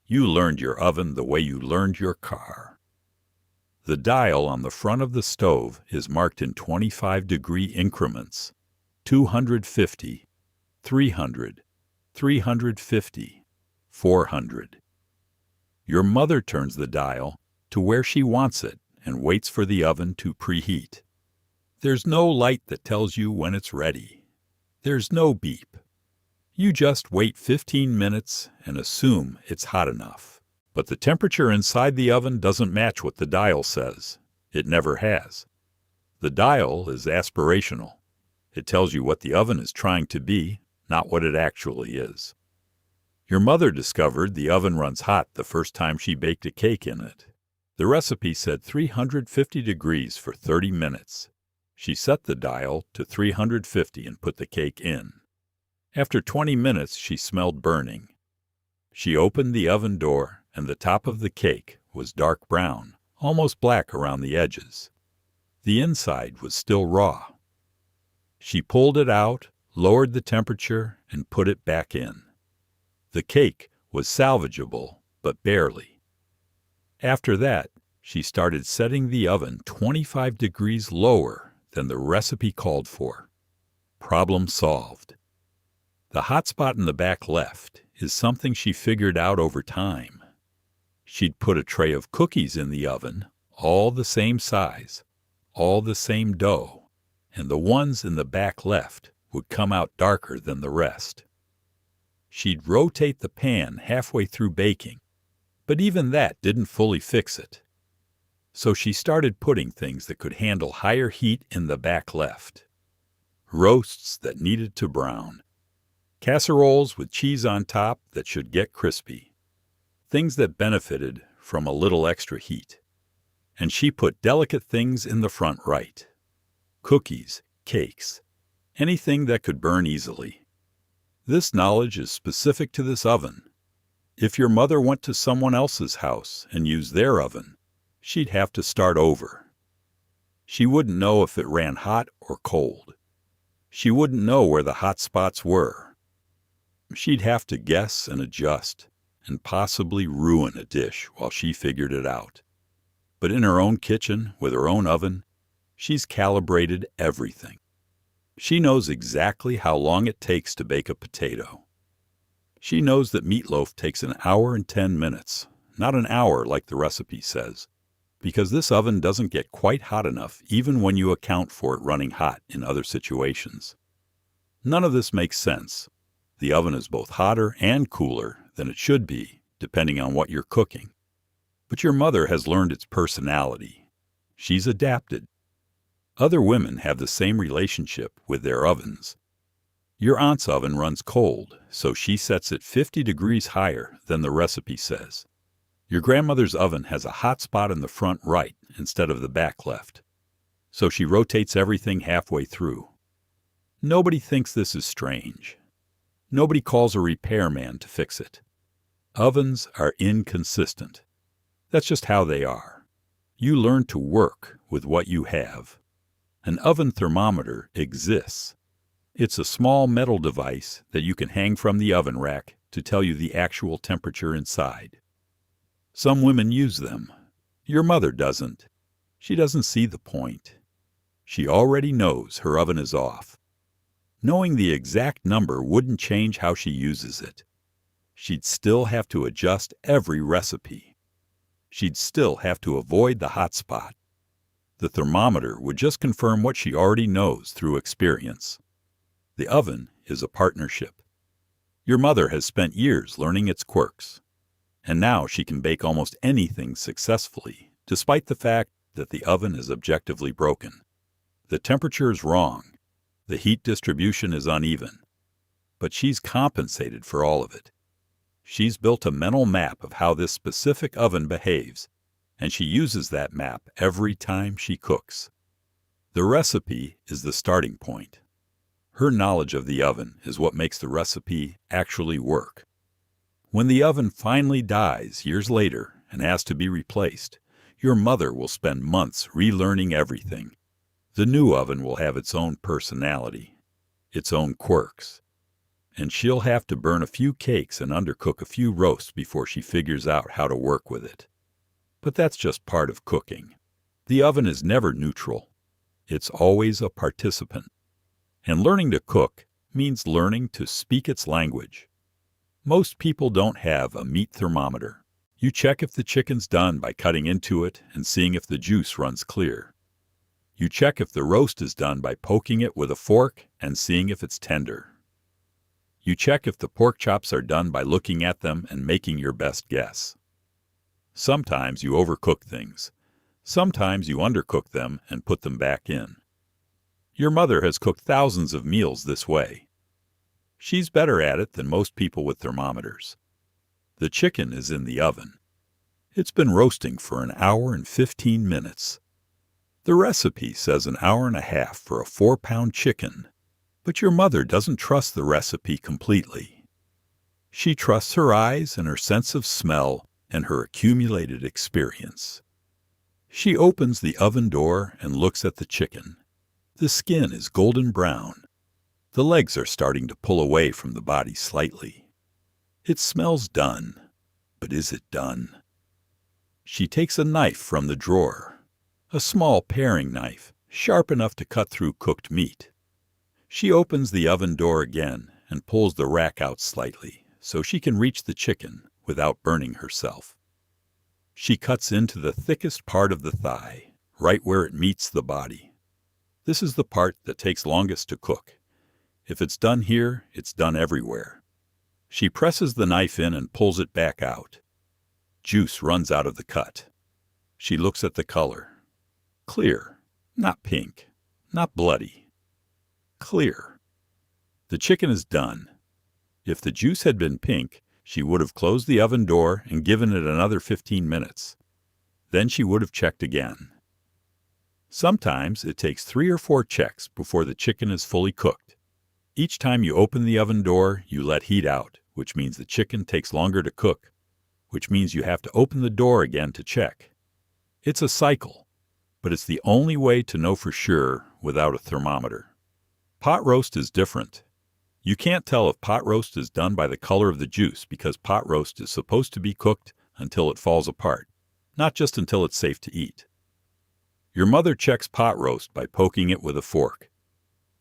You learned your oven the way you learned your car. The dial on the front of the stove is marked in 25-degree increments. 250, 300, 350, 400. Your mother turns the dial to where she wants it and waits for the oven to preheat. There's no light that tells you when it's ready. There's no beep. You just wait 15 minutes and assume it's hot enough. But the temperature inside the oven doesn't match what the dial says. It never has. The dial is aspirational. It tells you what the oven is trying to be, not what it actually is. Your mother discovered the oven runs hot the first time she baked a cake in it. The recipe said 350 degrees for 30 minutes. She set the dial to 350 and put the cake in. After 20 minutes, she smelled burning. She opened the oven door, and the top of the cake was dark brown, almost black around the edges. The inside was still raw. She pulled it out, lowered the temperature, and put it back in. The cake was salvageable, but barely. After that, she started setting the oven 25 degrees lower than the recipe called for. Problem solved. The hot spot in the back left is something she figured out over time. She'd put a tray of cookies in the oven, all the same size, all the same dough, and the ones in the back left would come out darker than the rest. She'd rotate the pan halfway through baking, but even that didn't fully fix it. So she started putting things that could handle higher heat in the back left. Roasts that needed to brown. Casseroles with cheese on top that should get crispy. Things that benefited from a little extra heat. And she put delicate things in the front right. Cookies, cakes, anything that could burn easily. This knowledge is specific to this oven. If your mother went to someone else's house and used their oven, she'd have to start over. She wouldn't know if it ran hot or cold. She wouldn't know where the hot spots were. She'd have to guess and adjust, and possibly ruin a dish while she figured it out. But in her own kitchen, with her own oven, she's calibrated everything. She knows exactly how long it takes to bake a potato. She knows that meatloaf takes 1 hour and 10 minutes, not an hour like the recipe says, because this oven doesn't get quite hot enough even when you account for it running hot in other situations. None of this makes sense. The oven is both hotter and cooler than it should be, depending on what you're cooking. But your mother has learned its personality. She's adapted. Other women have the same relationship with their ovens. Your aunt's oven runs cold, so she sets it 50 degrees higher than the recipe says. Your grandmother's oven has a hot spot in the front right instead of the back left, so she rotates everything halfway through. Nobody thinks this is strange. Nobody calls a repairman to fix it. Ovens are inconsistent. That's just how they are. You learn to work with what you have. An oven thermometer exists. It's a small metal device that you can hang from the oven rack to tell you the actual temperature inside. Some women use them. Your mother doesn't. She doesn't see the point. She already knows her oven is off. Knowing the exact number wouldn't change how she uses it. She'd still have to adjust every recipe. She'd still have to avoid the hot spot. The thermometer would just confirm what she already knows through experience. The oven is a partnership. Your mother has spent years learning its quirks, and now she can bake almost anything successfully, despite the fact that the oven is objectively broken. The temperature is wrong. The heat distribution is uneven. But she's compensated for all of it. She's built a mental map of how this specific oven behaves, and she uses that map every time she cooks. The recipe is the starting point. Her knowledge of the oven is what makes the recipe actually work. When the oven finally dies years later and has to be replaced, your mother will spend months relearning everything. The new oven will have its own personality, its own quirks, and she'll have to burn a few cakes and undercook a few roasts before she figures out how to work with it. But that's just part of cooking. The oven is never neutral. It's always a participant. And learning to cook means learning to speak its language. Most people don't have a meat thermometer. You check if the chicken's done by cutting into it and seeing if the juice runs clear. You check if the roast is done by poking it with a fork and seeing if it's tender. You check if the pork chops are done by looking at them and making your best guess. Sometimes you overcook things. Sometimes you undercook them and put them back in. Your mother has cooked thousands of meals this way. She's better at it than most people with thermometers. The chicken is in the oven. It's been roasting for 1 hour and 15 minutes. The recipe says 1 hour and a half for a 4-pound chicken, but your mother doesn't trust the recipe completely. She trusts her eyes and her sense of smell and her accumulated experience. She opens the oven door and looks at the chicken. The skin is golden brown. The legs are starting to pull away from the body slightly. It smells done. But is it done? She takes a knife from the drawer, a small paring knife, sharp enough to cut through cooked meat. She opens the oven door again and pulls the rack out slightly so she can reach the chicken without burning herself. She cuts into the thickest part of the thigh, right where it meets the body. This is the part that takes longest to cook. If it's done here, it's done everywhere. She presses the knife in and pulls it back out. Juice runs out of the cut. She looks at the color. Clear, not pink, not bloody. Clear. The chicken is done. If the juice had been pink, she would have closed the oven door and given it another 15 minutes. Then she would have checked again. Sometimes it takes 3 or 4 checks before the chicken is fully cooked. Each time you open the oven door, you let heat out, which means the chicken takes longer to cook, which means you have to open the door again to check. It's a cycle, but it's the only way to know for sure without a thermometer. Pot roast is different. You can't tell if pot roast is done by the color of the juice because pot roast is supposed to be cooked until it falls apart, not just until it's safe to eat. Your mother checks pot roast by poking it with a fork.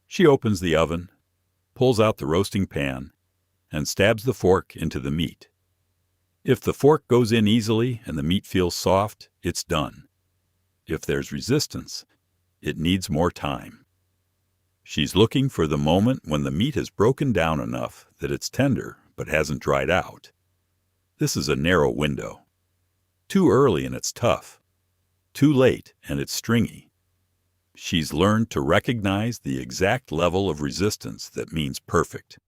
She opens the oven, pulls out the roasting pan, and stabs the fork into the meat. If the fork goes in easily and the meat feels soft, it's done. If there's resistance, it needs more time. She's looking for the moment when the meat has broken down enough that it's tender but hasn't dried out. This is a narrow window. Too early and it's tough. Too late and it's stringy. She's learned to recognize the exact level of resistance that means perfect.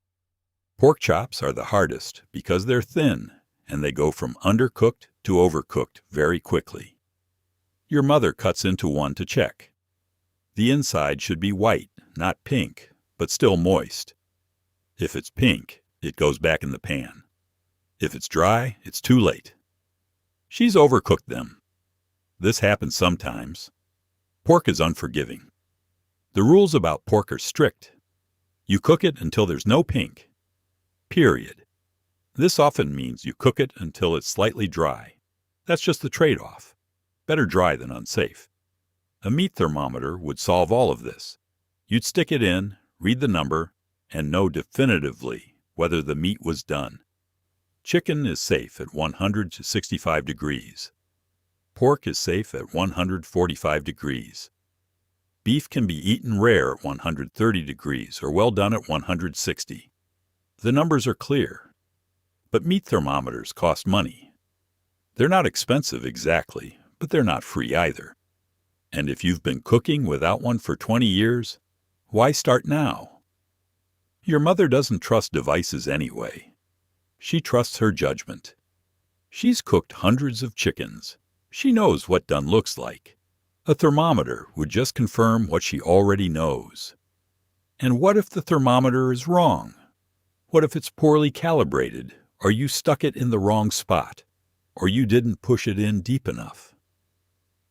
Pork chops are the hardest because they're thin and they go from undercooked to overcooked very quickly. Your mother cuts into one to check. The inside should be white, not pink, but still moist. If it's pink, it goes back in the pan. If it's dry, it's too late. She's overcooked them. This happens sometimes. Pork is unforgiving. The rules about pork are strict. You cook it until there's no pink. Period. This often means you cook it until it's slightly dry. That's just the trade-off. Better dry than unsafe. A meat thermometer would solve all of this. You'd stick it in, read the number, and know definitively whether the meat was done. Chicken is safe at 100 to 65 degrees. Pork is safe at 145 degrees. Beef can be eaten rare at 130 degrees or well done at 160. The numbers are clear. But meat thermometers cost money. They're not expensive exactly, but they're not free either. And if you've been cooking without one for 20 years, why start now? Your mother doesn't trust devices anyway. She trusts her judgment. She's cooked hundreds of chickens. She knows what done looks like. A thermometer would just confirm what she already knows. And what if the thermometer is wrong? What if it's poorly calibrated, or you stuck it in the wrong spot, or you didn't push it in deep enough?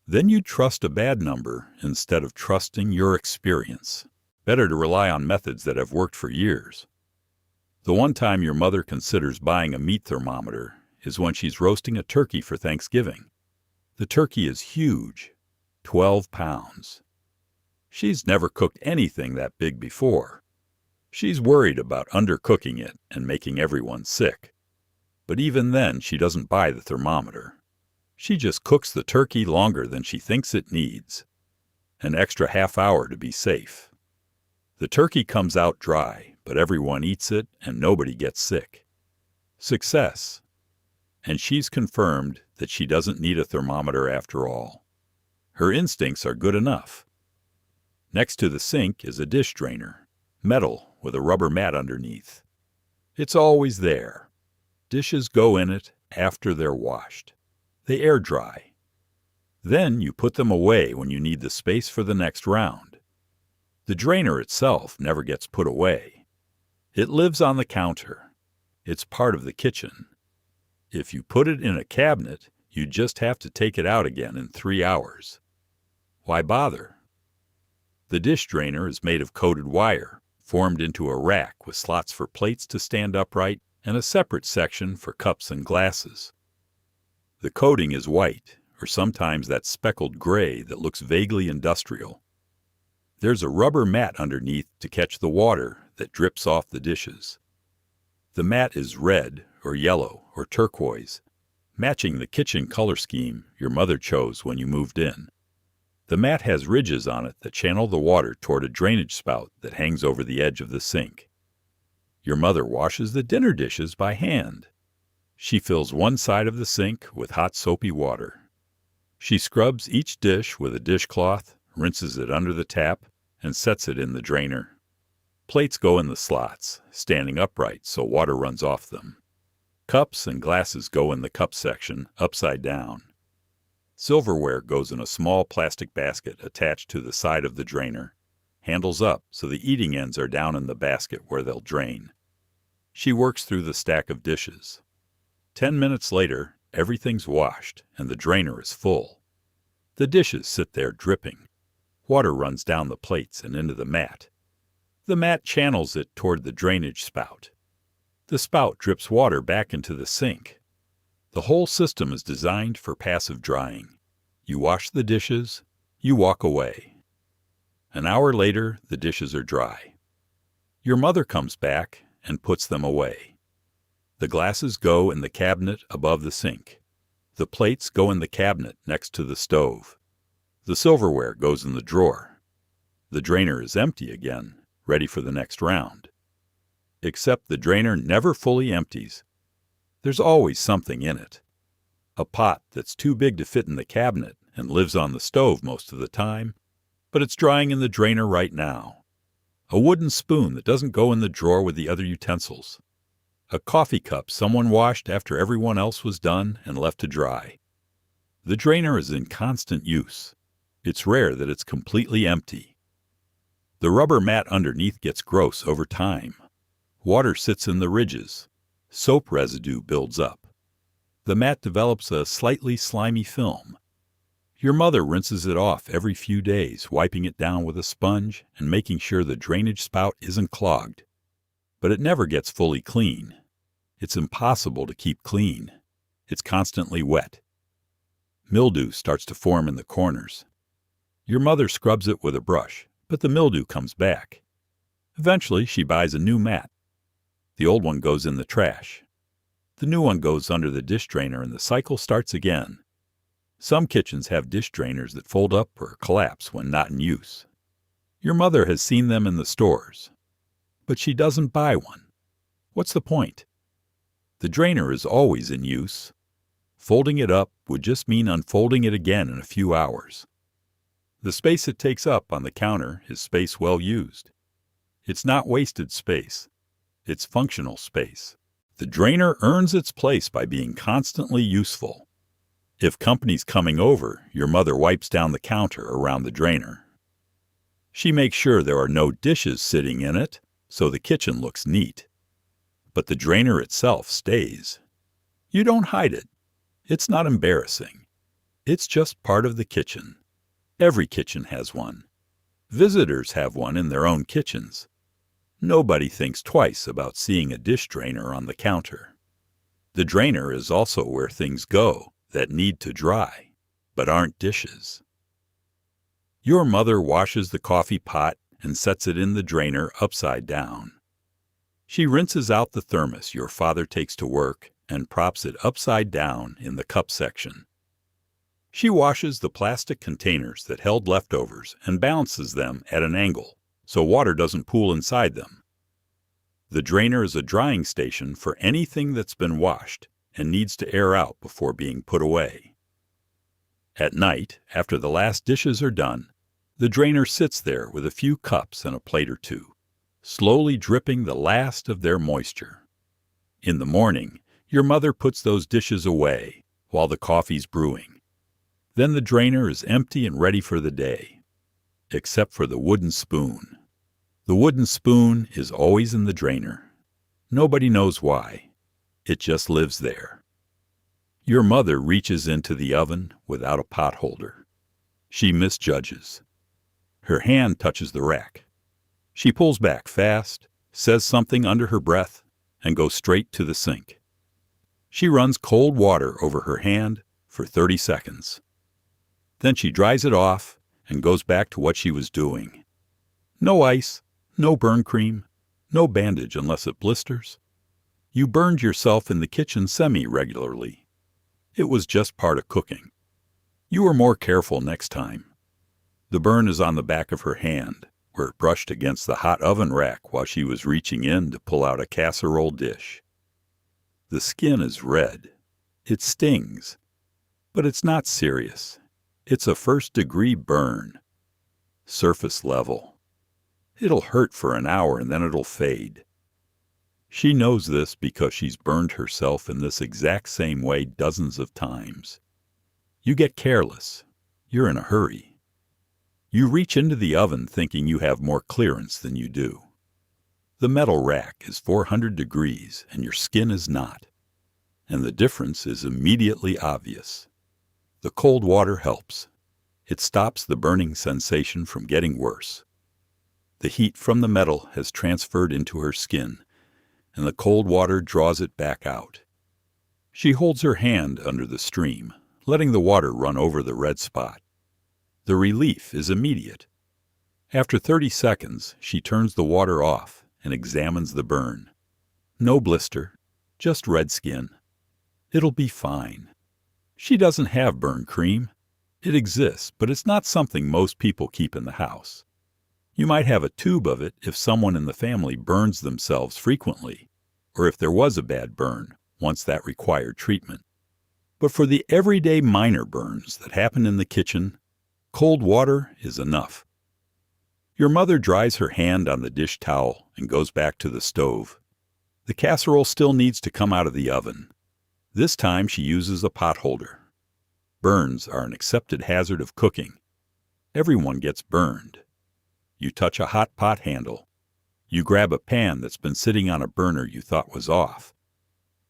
Then you'd trust a bad number instead of trusting your experience. Better to rely on methods that have worked for years. The one time your mother considers buying a meat thermometer is when she's roasting a turkey for Thanksgiving. The turkey is huge, 12 pounds. She's never cooked anything that big before. She's worried about undercooking it and making everyone sick. But even then, she doesn't buy the thermometer. She just cooks the turkey longer than she thinks it needs. An extra half hour to be safe. The turkey comes out dry, but everyone eats it and nobody gets sick. Success. And she's confirmed that she doesn't need a thermometer after all. Her instincts are good enough. Next to the sink is a dish drainer, metal with a rubber mat underneath. It's always there. Dishes go in it after they're washed. They air dry. Then you put them away when you need the space for the next round. The drainer itself never gets put away. It lives on the counter. It's part of the kitchen. If you put it in a cabinet, you just have to take it out again in 3 hours. Why bother? The dish drainer is made of coated wire, formed into a rack with slots for plates to stand upright and a separate section for cups and glasses. The coating is white, or sometimes that speckled gray that looks vaguely industrial. There's a rubber mat underneath to catch the water that drips off the dishes. The mat is red or yellow or turquoise, matching the kitchen color scheme your mother chose when you moved in. The mat has ridges on it that channel the water toward a drainage spout that hangs over the edge of the sink. Your mother washes the dinner dishes by hand. She fills one side of the sink with hot soapy water. She scrubs each dish with a dishcloth, rinses it under the tap, and sets it in the drainer. Plates go in the slots, standing upright so water runs off them. Cups and glasses go in the cup section, upside down. Silverware goes in a small plastic basket attached to the side of the drainer, handles up so the eating ends are down in the basket where they'll drain. She works through the stack of dishes. 10 minutes later, everything's washed and the drainer is full. The dishes sit there dripping. Water runs down the plates and into the mat. The mat channels it toward the drainage spout. The spout drips water back into the sink. The whole system is designed for passive drying. You wash the dishes, you walk away. An hour later, the dishes are dry. Your mother comes back and puts them away. The glasses go in the cabinet above the sink. The plates go in the cabinet next to the stove. The silverware goes in the drawer. The drainer is empty again, ready for the next round. Except the drainer never fully empties. There's always something in it. A pot that's too big to fit in the cabinet and lives on the stove most of the time, but it's drying in the drainer right now. A wooden spoon that doesn't go in the drawer with the other utensils. A coffee cup someone washed after everyone else was done and left to dry. The drainer is in constant use. It's rare that it's completely empty. The rubber mat underneath gets gross over time. Water sits in the ridges. Soap residue builds up. The mat develops a slightly slimy film. Your mother rinses it off every few days, wiping it down with a sponge and making sure the drainage spout isn't clogged. But it never gets fully clean. It's impossible to keep clean. It's constantly wet. Mildew starts to form in the corners. Your mother scrubs it with a brush, but the mildew comes back. Eventually, she buys a new mat. The old one goes in the trash. The new one goes under the dish drainer and the cycle starts again. Some kitchens have dish drainers that fold up or collapse when not in use. Your mother has seen them in the stores, but she doesn't buy one. What's the point? The drainer is always in use. Folding it up would just mean unfolding it again in a few hours. The space it takes up on the counter is space well used. It's not wasted space. It's functional space. The drainer earns its place by being constantly useful. If company's coming over, your mother wipes down the counter around the drainer. She makes sure there are no dishes sitting in it, so the kitchen looks neat. But the drainer itself stays. You don't hide it. It's not embarrassing. It's just part of the kitchen. Every kitchen has one. Visitors have one in their own kitchens. Nobody thinks twice about seeing a dish drainer on the counter. The drainer is also where things go that need to dry, but aren't dishes. Your mother washes the coffee pot and sets it in the drainer upside down. She rinses out the thermos your father takes to work and props it upside down in the cup section. She washes the plastic containers that held leftovers and balances them at an angle so water doesn't pool inside them. The drainer is a drying station for anything that's been washed and needs to air out before being put away. At night, after the last dishes are done, the drainer sits there with a few cups and a plate or two, slowly dripping the last of their moisture. In the morning, your mother puts those dishes away while the coffee's brewing. Then the drainer is empty and ready for the day, except for the wooden spoon. The wooden spoon is always in the drainer. Nobody knows why. It just lives there. Your mother reaches into the oven without a pot holder. She misjudges. Her hand touches the rack. She pulls back fast, says something under her breath, and goes straight to the sink. She runs cold water over her hand, for 30 seconds. Then she dries it off and goes back to what she was doing. No ice, no burn cream, no bandage unless it blisters. You burned yourself in the kitchen semi-regularly. It was just part of cooking. You were more careful next time. The burn is on the back of her hand, where it brushed against the hot oven rack while she was reaching in to pull out a casserole dish. The skin is red. It stings. But it's not serious. It's a first-degree burn. Surface level. It'll hurt for an hour and then it'll fade. She knows this because she's burned herself in this exact same way dozens of times. You get careless. You're in a hurry. You reach into the oven thinking you have more clearance than you do. The metal rack is 400 degrees and your skin is not. And the difference is immediately obvious. The cold water helps. It stops the burning sensation from getting worse. The heat from the metal has transferred into her skin, and the cold water draws it back out. She holds her hand under the stream, letting the water run over the red spot. The relief is immediate. After 30 seconds, she turns the water off and examines the burn. No blister, just red skin. It'll be fine. She doesn't have burn cream. It exists, but it's not something most people keep in the house. You might have a tube of it if someone in the family burns themselves frequently, or if there was a bad burn, once that required treatment. But for the everyday minor burns that happen in the kitchen, cold water is enough. Your mother dries her hand on the dish towel and goes back to the stove. The casserole still needs to come out of the oven. This time she uses a pot holder. Burns are an accepted hazard of cooking. Everyone gets burned. You touch a hot pot handle. You grab a pan that's been sitting on a burner you thought was off.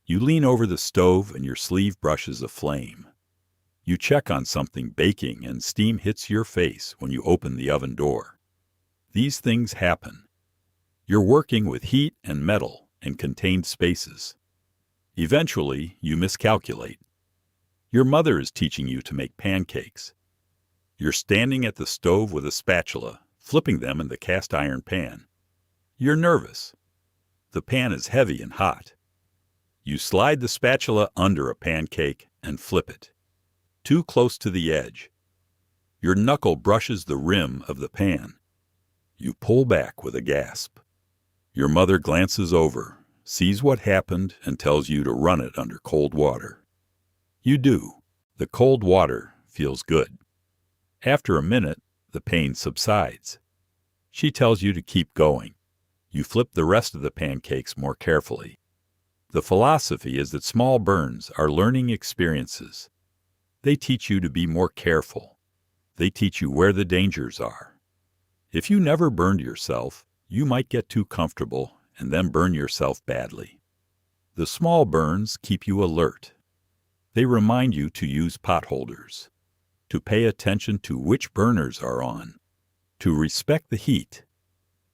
You lean over the stove and your sleeve brushes a flame. You check on something baking and steam hits your face when you open the oven door. These things happen. You're working with heat and metal and contained spaces. Eventually, you miscalculate. Your mother is teaching you to make pancakes. You're standing at the stove with a spatula, flipping them in the cast iron pan. You're nervous. The pan is heavy and hot. You slide the spatula under a pancake and flip it. Too close to the edge. Your knuckle brushes the rim of the pan. You pull back with a gasp. Your mother glances over, sees what happened, and tells you to run it under cold water. You do. The cold water feels good. After a minute, the pain subsides. She tells you to keep going. You flip the rest of the pancakes more carefully. The philosophy is that small burns are learning experiences. They teach you to be more careful. They teach you where the dangers are. If you never burned yourself, you might get too comfortable and then burn yourself badly. The small burns keep you alert. They remind you to use pot holders, to pay attention to which burners are on, to respect the heat.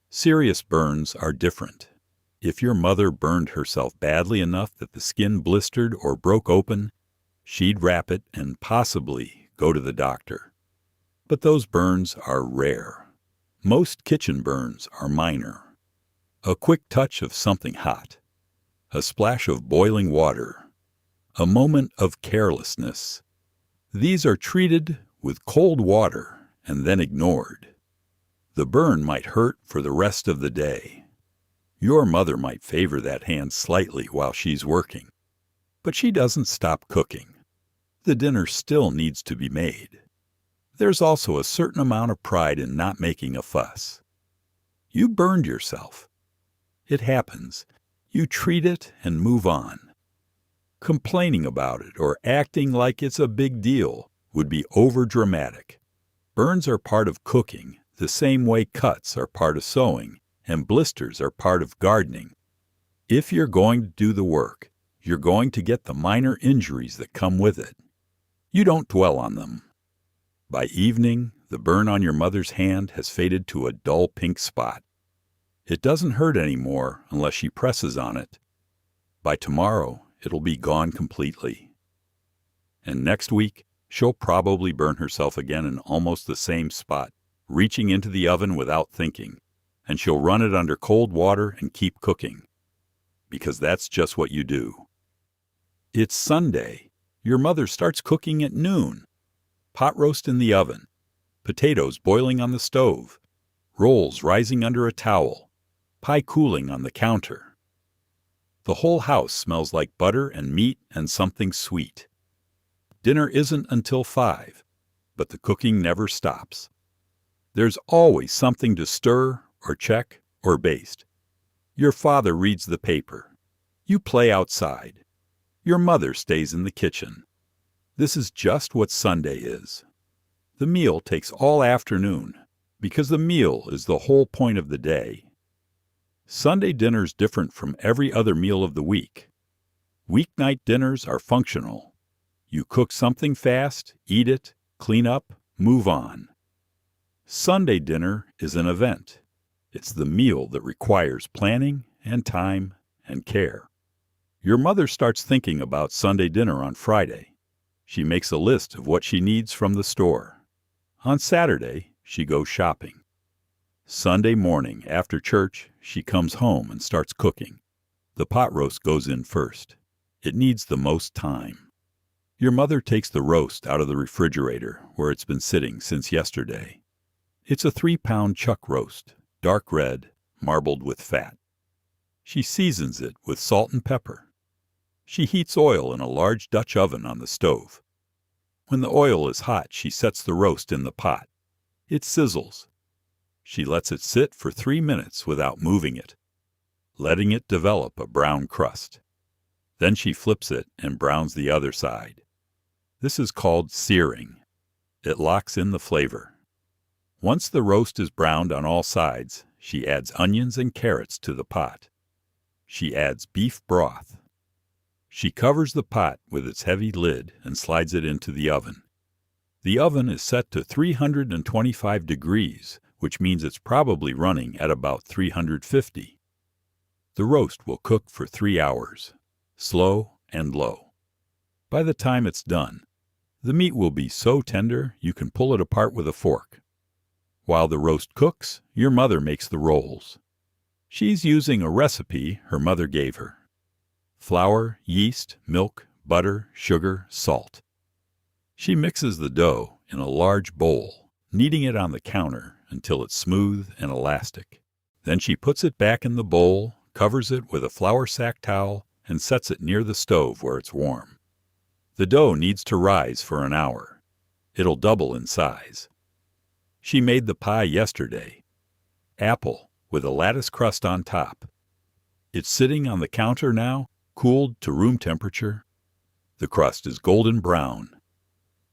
Serious burns are different. If your mother burned herself badly enough that the skin blistered or broke open, she'd wrap it and possibly go to the doctor. But those burns are rare. Most kitchen burns are minor. A quick touch of something hot, a splash of boiling water, a moment of carelessness. These are treated with cold water and then ignored. The burn might hurt for the rest of the day. Your mother might favor that hand slightly while she's working, but she doesn't stop cooking. The dinner still needs to be made. There's also a certain amount of pride in not making a fuss. You burned yourself. It happens. You treat it and move on. Complaining about it or acting like it's a big deal would be overdramatic. Burns are part of cooking, the same way cuts are part of sewing and blisters are part of gardening. If you're going to do the work, you're going to get the minor injuries that come with it. You don't dwell on them. By evening, the burn on your mother's hand has faded to a dull pink spot. It doesn't hurt anymore unless she presses on it. By tomorrow, it'll be gone completely. And next week, she'll probably burn herself again in almost the same spot, reaching into the oven without thinking. And she'll run it under cold water and keep cooking. Because that's just what you do. It's Sunday. Your mother starts cooking at noon. Pot roast in the oven. Potatoes boiling on the stove. Rolls rising under a towel. Pie cooling on the counter. The whole house smells like butter and meat and something sweet. Dinner isn't until 5, but the cooking never stops. There's always something to stir or check or baste. Your father reads the paper. You play outside. Your mother stays in the kitchen. This is just what Sunday is. The meal takes all afternoon, because the meal is the whole point of the day. Sunday dinner's different from every other meal of the week. Weeknight dinners are functional. You cook something fast, eat it, clean up, move on. Sunday dinner is an event. It's the meal that requires planning and time and care. Your mother starts thinking about Sunday dinner on Friday. She makes a list of what she needs from the store. On Saturday, she goes shopping. Sunday morning, after church, she comes home and starts cooking. The pot roast goes in first. It needs the most time. Your mother takes the roast out of the refrigerator where it's been sitting since yesterday. It's a 3-pound chuck roast, dark red, marbled with fat. She seasons it with salt and pepper. She heats oil in a large Dutch oven on the stove. When the oil is hot, she sets the roast in the pot. It sizzles. She lets it sit for 3 minutes without moving it, letting it develop a brown crust. Then she flips it and browns the other side. This is called searing. It locks in the flavor. Once the roast is browned on all sides, she adds onions and carrots to the pot. She adds beef broth. She covers the pot with its heavy lid and slides it into the oven. The oven is set to 325 degrees, which means it's probably running at about 350. The roast will cook for 3 hours, slow and low. By the time it's done, the meat will be so tender you can pull it apart with a fork. While the roast cooks, your mother makes the rolls. She's using a recipe her mother gave her. Flour, yeast, milk, butter, sugar, salt. She mixes the dough in a large bowl, kneading it on the counter until it's smooth and elastic. Then she puts it back in the bowl, covers it with a flour sack towel, and sets it near the stove where it's warm. The dough needs to rise for an hour. It'll double in size. She made the pie yesterday. Apple, with a lattice crust on top. It's sitting on the counter now, cooled to room temperature. The crust is golden brown.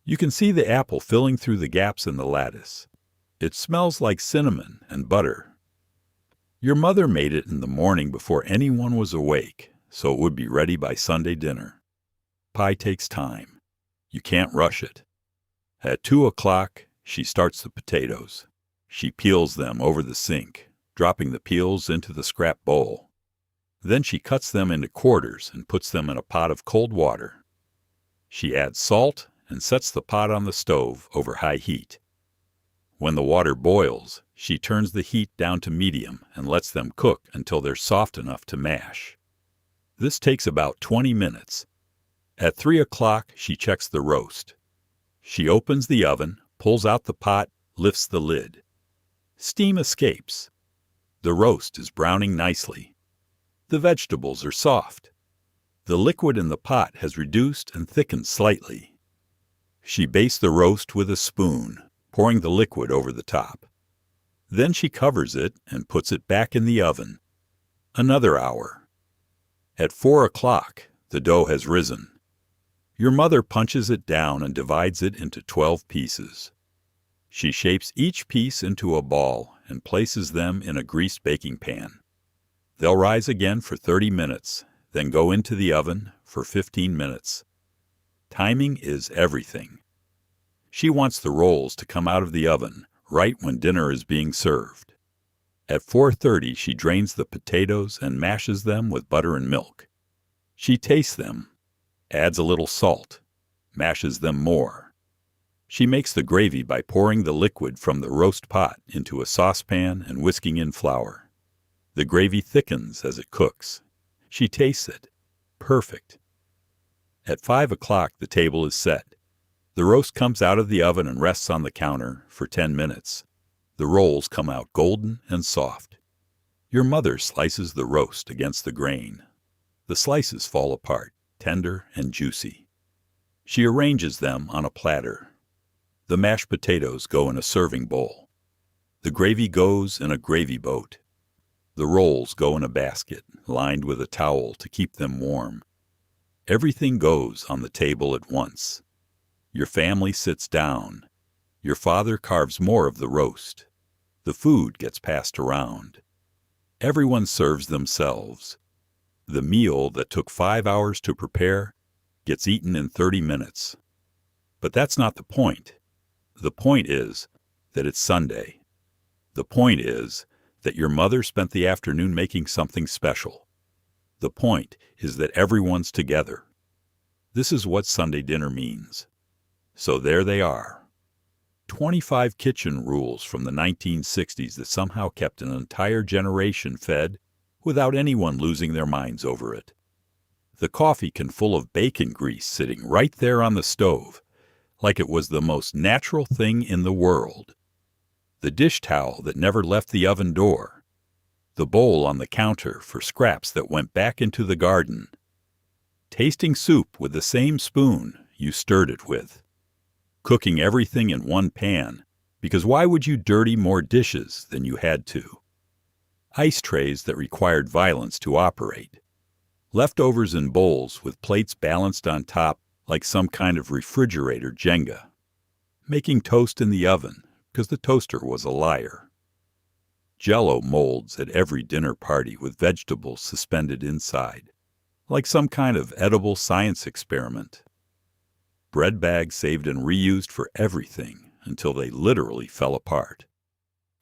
You can see the apple filling through the gaps in the lattice. It smells like cinnamon and butter. Your mother made it in the morning before anyone was awake, so it would be ready by Sunday dinner. Pie takes time. You can't rush it. At 2 o'clock, she starts the potatoes. She peels them over the sink, dropping the peels into the scrap bowl. Then she cuts them into quarters and puts them in a pot of cold water. She adds salt and sets the pot on the stove over high heat. When the water boils, she turns the heat down to medium and lets them cook until they're soft enough to mash. This takes about 20 minutes. At 3 o'clock, she checks the roast. She opens the oven, pulls out the pot, lifts the lid. Steam escapes. The roast is browning nicely. The vegetables are soft. The liquid in the pot has reduced and thickened slightly. She bastes the roast with a spoon, pouring the liquid over the top. Then she covers it and puts it back in the oven. Another hour. At 4 o'clock, the dough has risen. Your mother punches it down and divides it into 12 pieces. She shapes each piece into a ball and places them in a greased baking pan. They'll rise again for 30 minutes, then go into the oven for 15 minutes. Timing is everything. She wants the rolls to come out of the oven right when dinner is being served. At 4:30, she drains the potatoes and mashes them with butter and milk. She tastes them, adds a little salt. mashes them more. She makes the gravy by pouring the liquid from the roast pot into a saucepan and whisking in flour. The gravy thickens as it cooks. She tastes it. Perfect. At 5 o'clock, the table is set. The roast comes out of the oven and rests on the counter for 10 minutes. The rolls come out golden and soft. Your mother slices the roast against the grain. The slices fall apart, tender and juicy. She arranges them on a platter. The mashed potatoes go in a serving bowl. The gravy goes in a gravy boat. The rolls go in a basket, lined with a towel to keep them warm. Everything goes on the table at once. Your family sits down. Your father carves more of the roast. The food gets passed around. Everyone serves themselves. The meal that took 5 hours to prepare gets eaten in 30 minutes. But that's not the point. The point is that it's Sunday. The point is that your mother spent the afternoon making something special. The point is that everyone's together. This is what Sunday dinner means. So there they are. 25 kitchen rules from the 1960s that somehow kept an entire generation fed without anyone losing their minds over it. The coffee can full of bacon grease sitting right there on the stove, like it was the most natural thing in the world. The dish towel that never left the oven door. The bowl on the counter for scraps that went back into the garden. Tasting soup with the same spoon you stirred it with. Cooking everything in one pan, because why would you dirty more dishes than you had to? Ice trays that required violence to operate. Leftovers in bowls with plates balanced on top like some kind of refrigerator Jenga. Making toast in the oven because the toaster was a liar. Jell-O molds at every dinner party with vegetables suspended inside, like some kind of edible science experiment. Bread bags saved and reused for everything until they literally fell apart.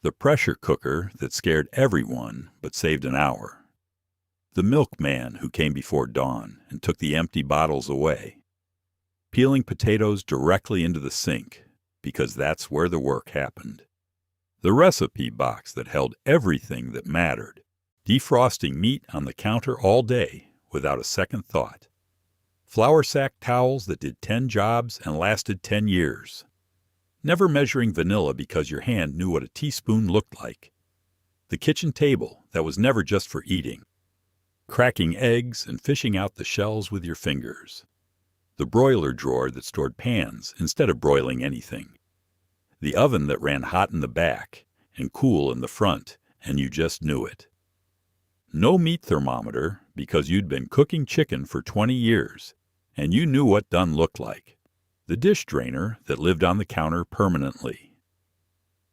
The pressure cooker that scared everyone but saved an hour. The milkman who came before dawn and took the empty bottles away. Peeling potatoes directly into the sink because that's where the work happened. The recipe box that held everything that mattered. Defrosting meat on the counter all day without a second thought. Flour sack towels that did 10 jobs and lasted 10 years. Never measuring vanilla because your hand knew what a teaspoon looked like. The kitchen table that was never just for eating. Cracking eggs and fishing out the shells with your fingers. The broiler drawer that stored pans instead of broiling anything. The oven that ran hot in the back and cool in the front, and you just knew it. No meat thermometer because you'd been cooking chicken for 20 years, and you knew what done looked like. The dish drainer that lived on the counter permanently.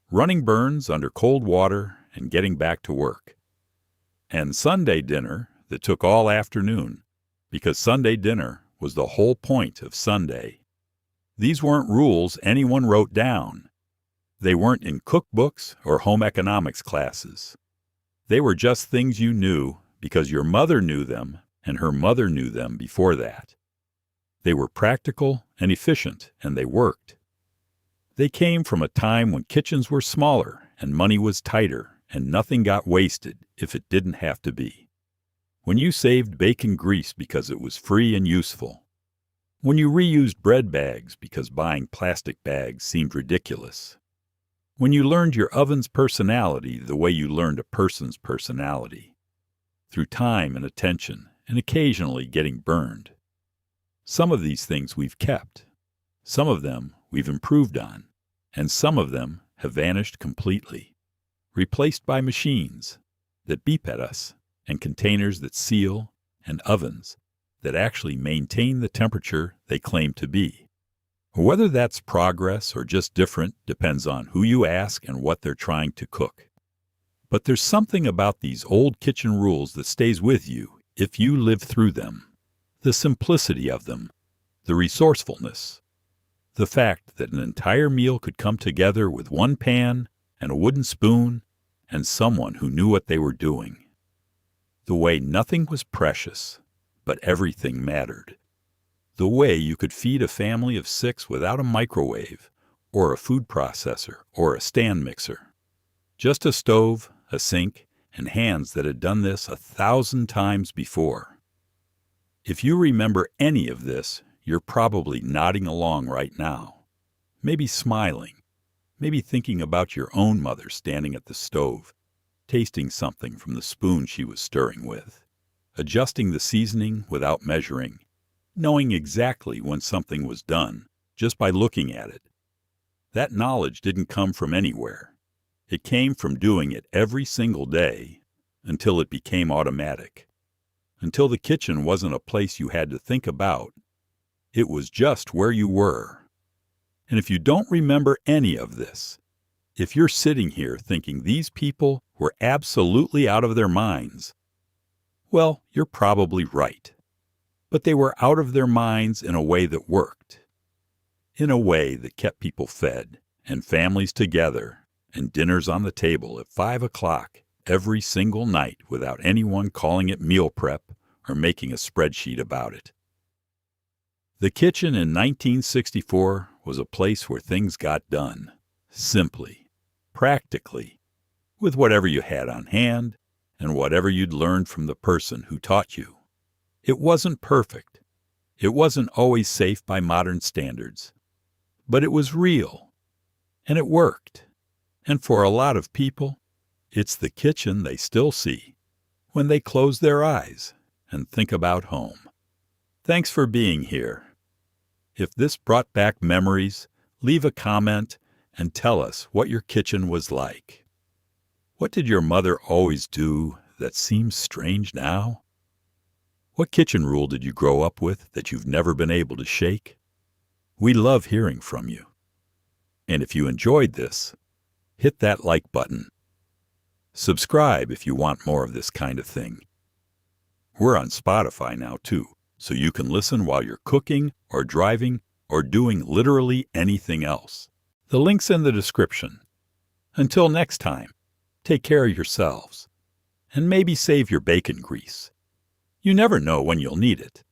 Running burns under cold water and getting back to work. And Sunday dinner that took all afternoon, because Sunday dinner was the whole point of Sunday. These weren't rules anyone wrote down. They weren't in cookbooks or home economics classes. They were just things you knew because your mother knew them and her mother knew them before that. They were practical and efficient, and they worked. They came from a time when kitchens were smaller and money was tighter and nothing got wasted if it didn't have to be. When you saved bacon grease because it was free and useful. When you reused bread bags because buying plastic bags seemed ridiculous. When you learned your oven's personality the way you learned a person's personality. Through time and attention and occasionally getting burned. Some of these things we've kept. Some of them we've improved on. And some of them have vanished completely. Replaced by machines that beep at us. And containers that seal, and ovens that actually maintain the temperature they claim to be. Whether that's progress or just different depends on who you ask and what they're trying to cook. But there's something about these old kitchen rules that stays with you if you live through them. The simplicity of them, the resourcefulness, the fact that an entire meal could come together with one pan and a wooden spoon and someone who knew what they were doing. The way nothing was precious, but everything mattered. The way you could feed a family of 6 without a microwave, or a food processor, or a stand mixer. Just a stove, a sink, and hands that had done this 1,000 times before. If you remember any of this, you're probably nodding along right now. Maybe smiling. Maybe thinking about your own mother standing at the stove, tasting something from the spoon she was stirring with, adjusting the seasoning without measuring, knowing exactly when something was done just by looking at it. That knowledge didn't come from anywhere. It came from doing it every single day until it became automatic, until the kitchen wasn't a place you had to think about. It was just where you were. And if you don't remember any of this, if you're sitting here thinking these people were absolutely out of their minds, well, you're probably right. But they were out of their minds in a way that worked, in a way that kept people fed and families together and dinners on the table at 5 o'clock every single night without anyone calling it meal prep or making a spreadsheet about it. The kitchen in 1964 was a place where things got done, simply, practically, with whatever you had on hand and whatever you'd learned from the person who taught you. It wasn't perfect. It wasn't always safe by modern standards. But it was real. And it worked. And for a lot of people, it's the kitchen they still see when they close their eyes and think about home. Thanks for being here. If this brought back memories, leave a comment and tell us what your kitchen was like. What did your mother always do that seems strange now? What kitchen rule did you grow up with that you've never been able to shake? We love hearing from you. And if you enjoyed this, hit that like button. Subscribe if you want more of this kind of thing. We're on Spotify now too, so you can listen while you're cooking or driving or doing literally anything else. The link's in the description. Until next time, take care of yourselves, and maybe save your bacon grease. You never know when you'll need it.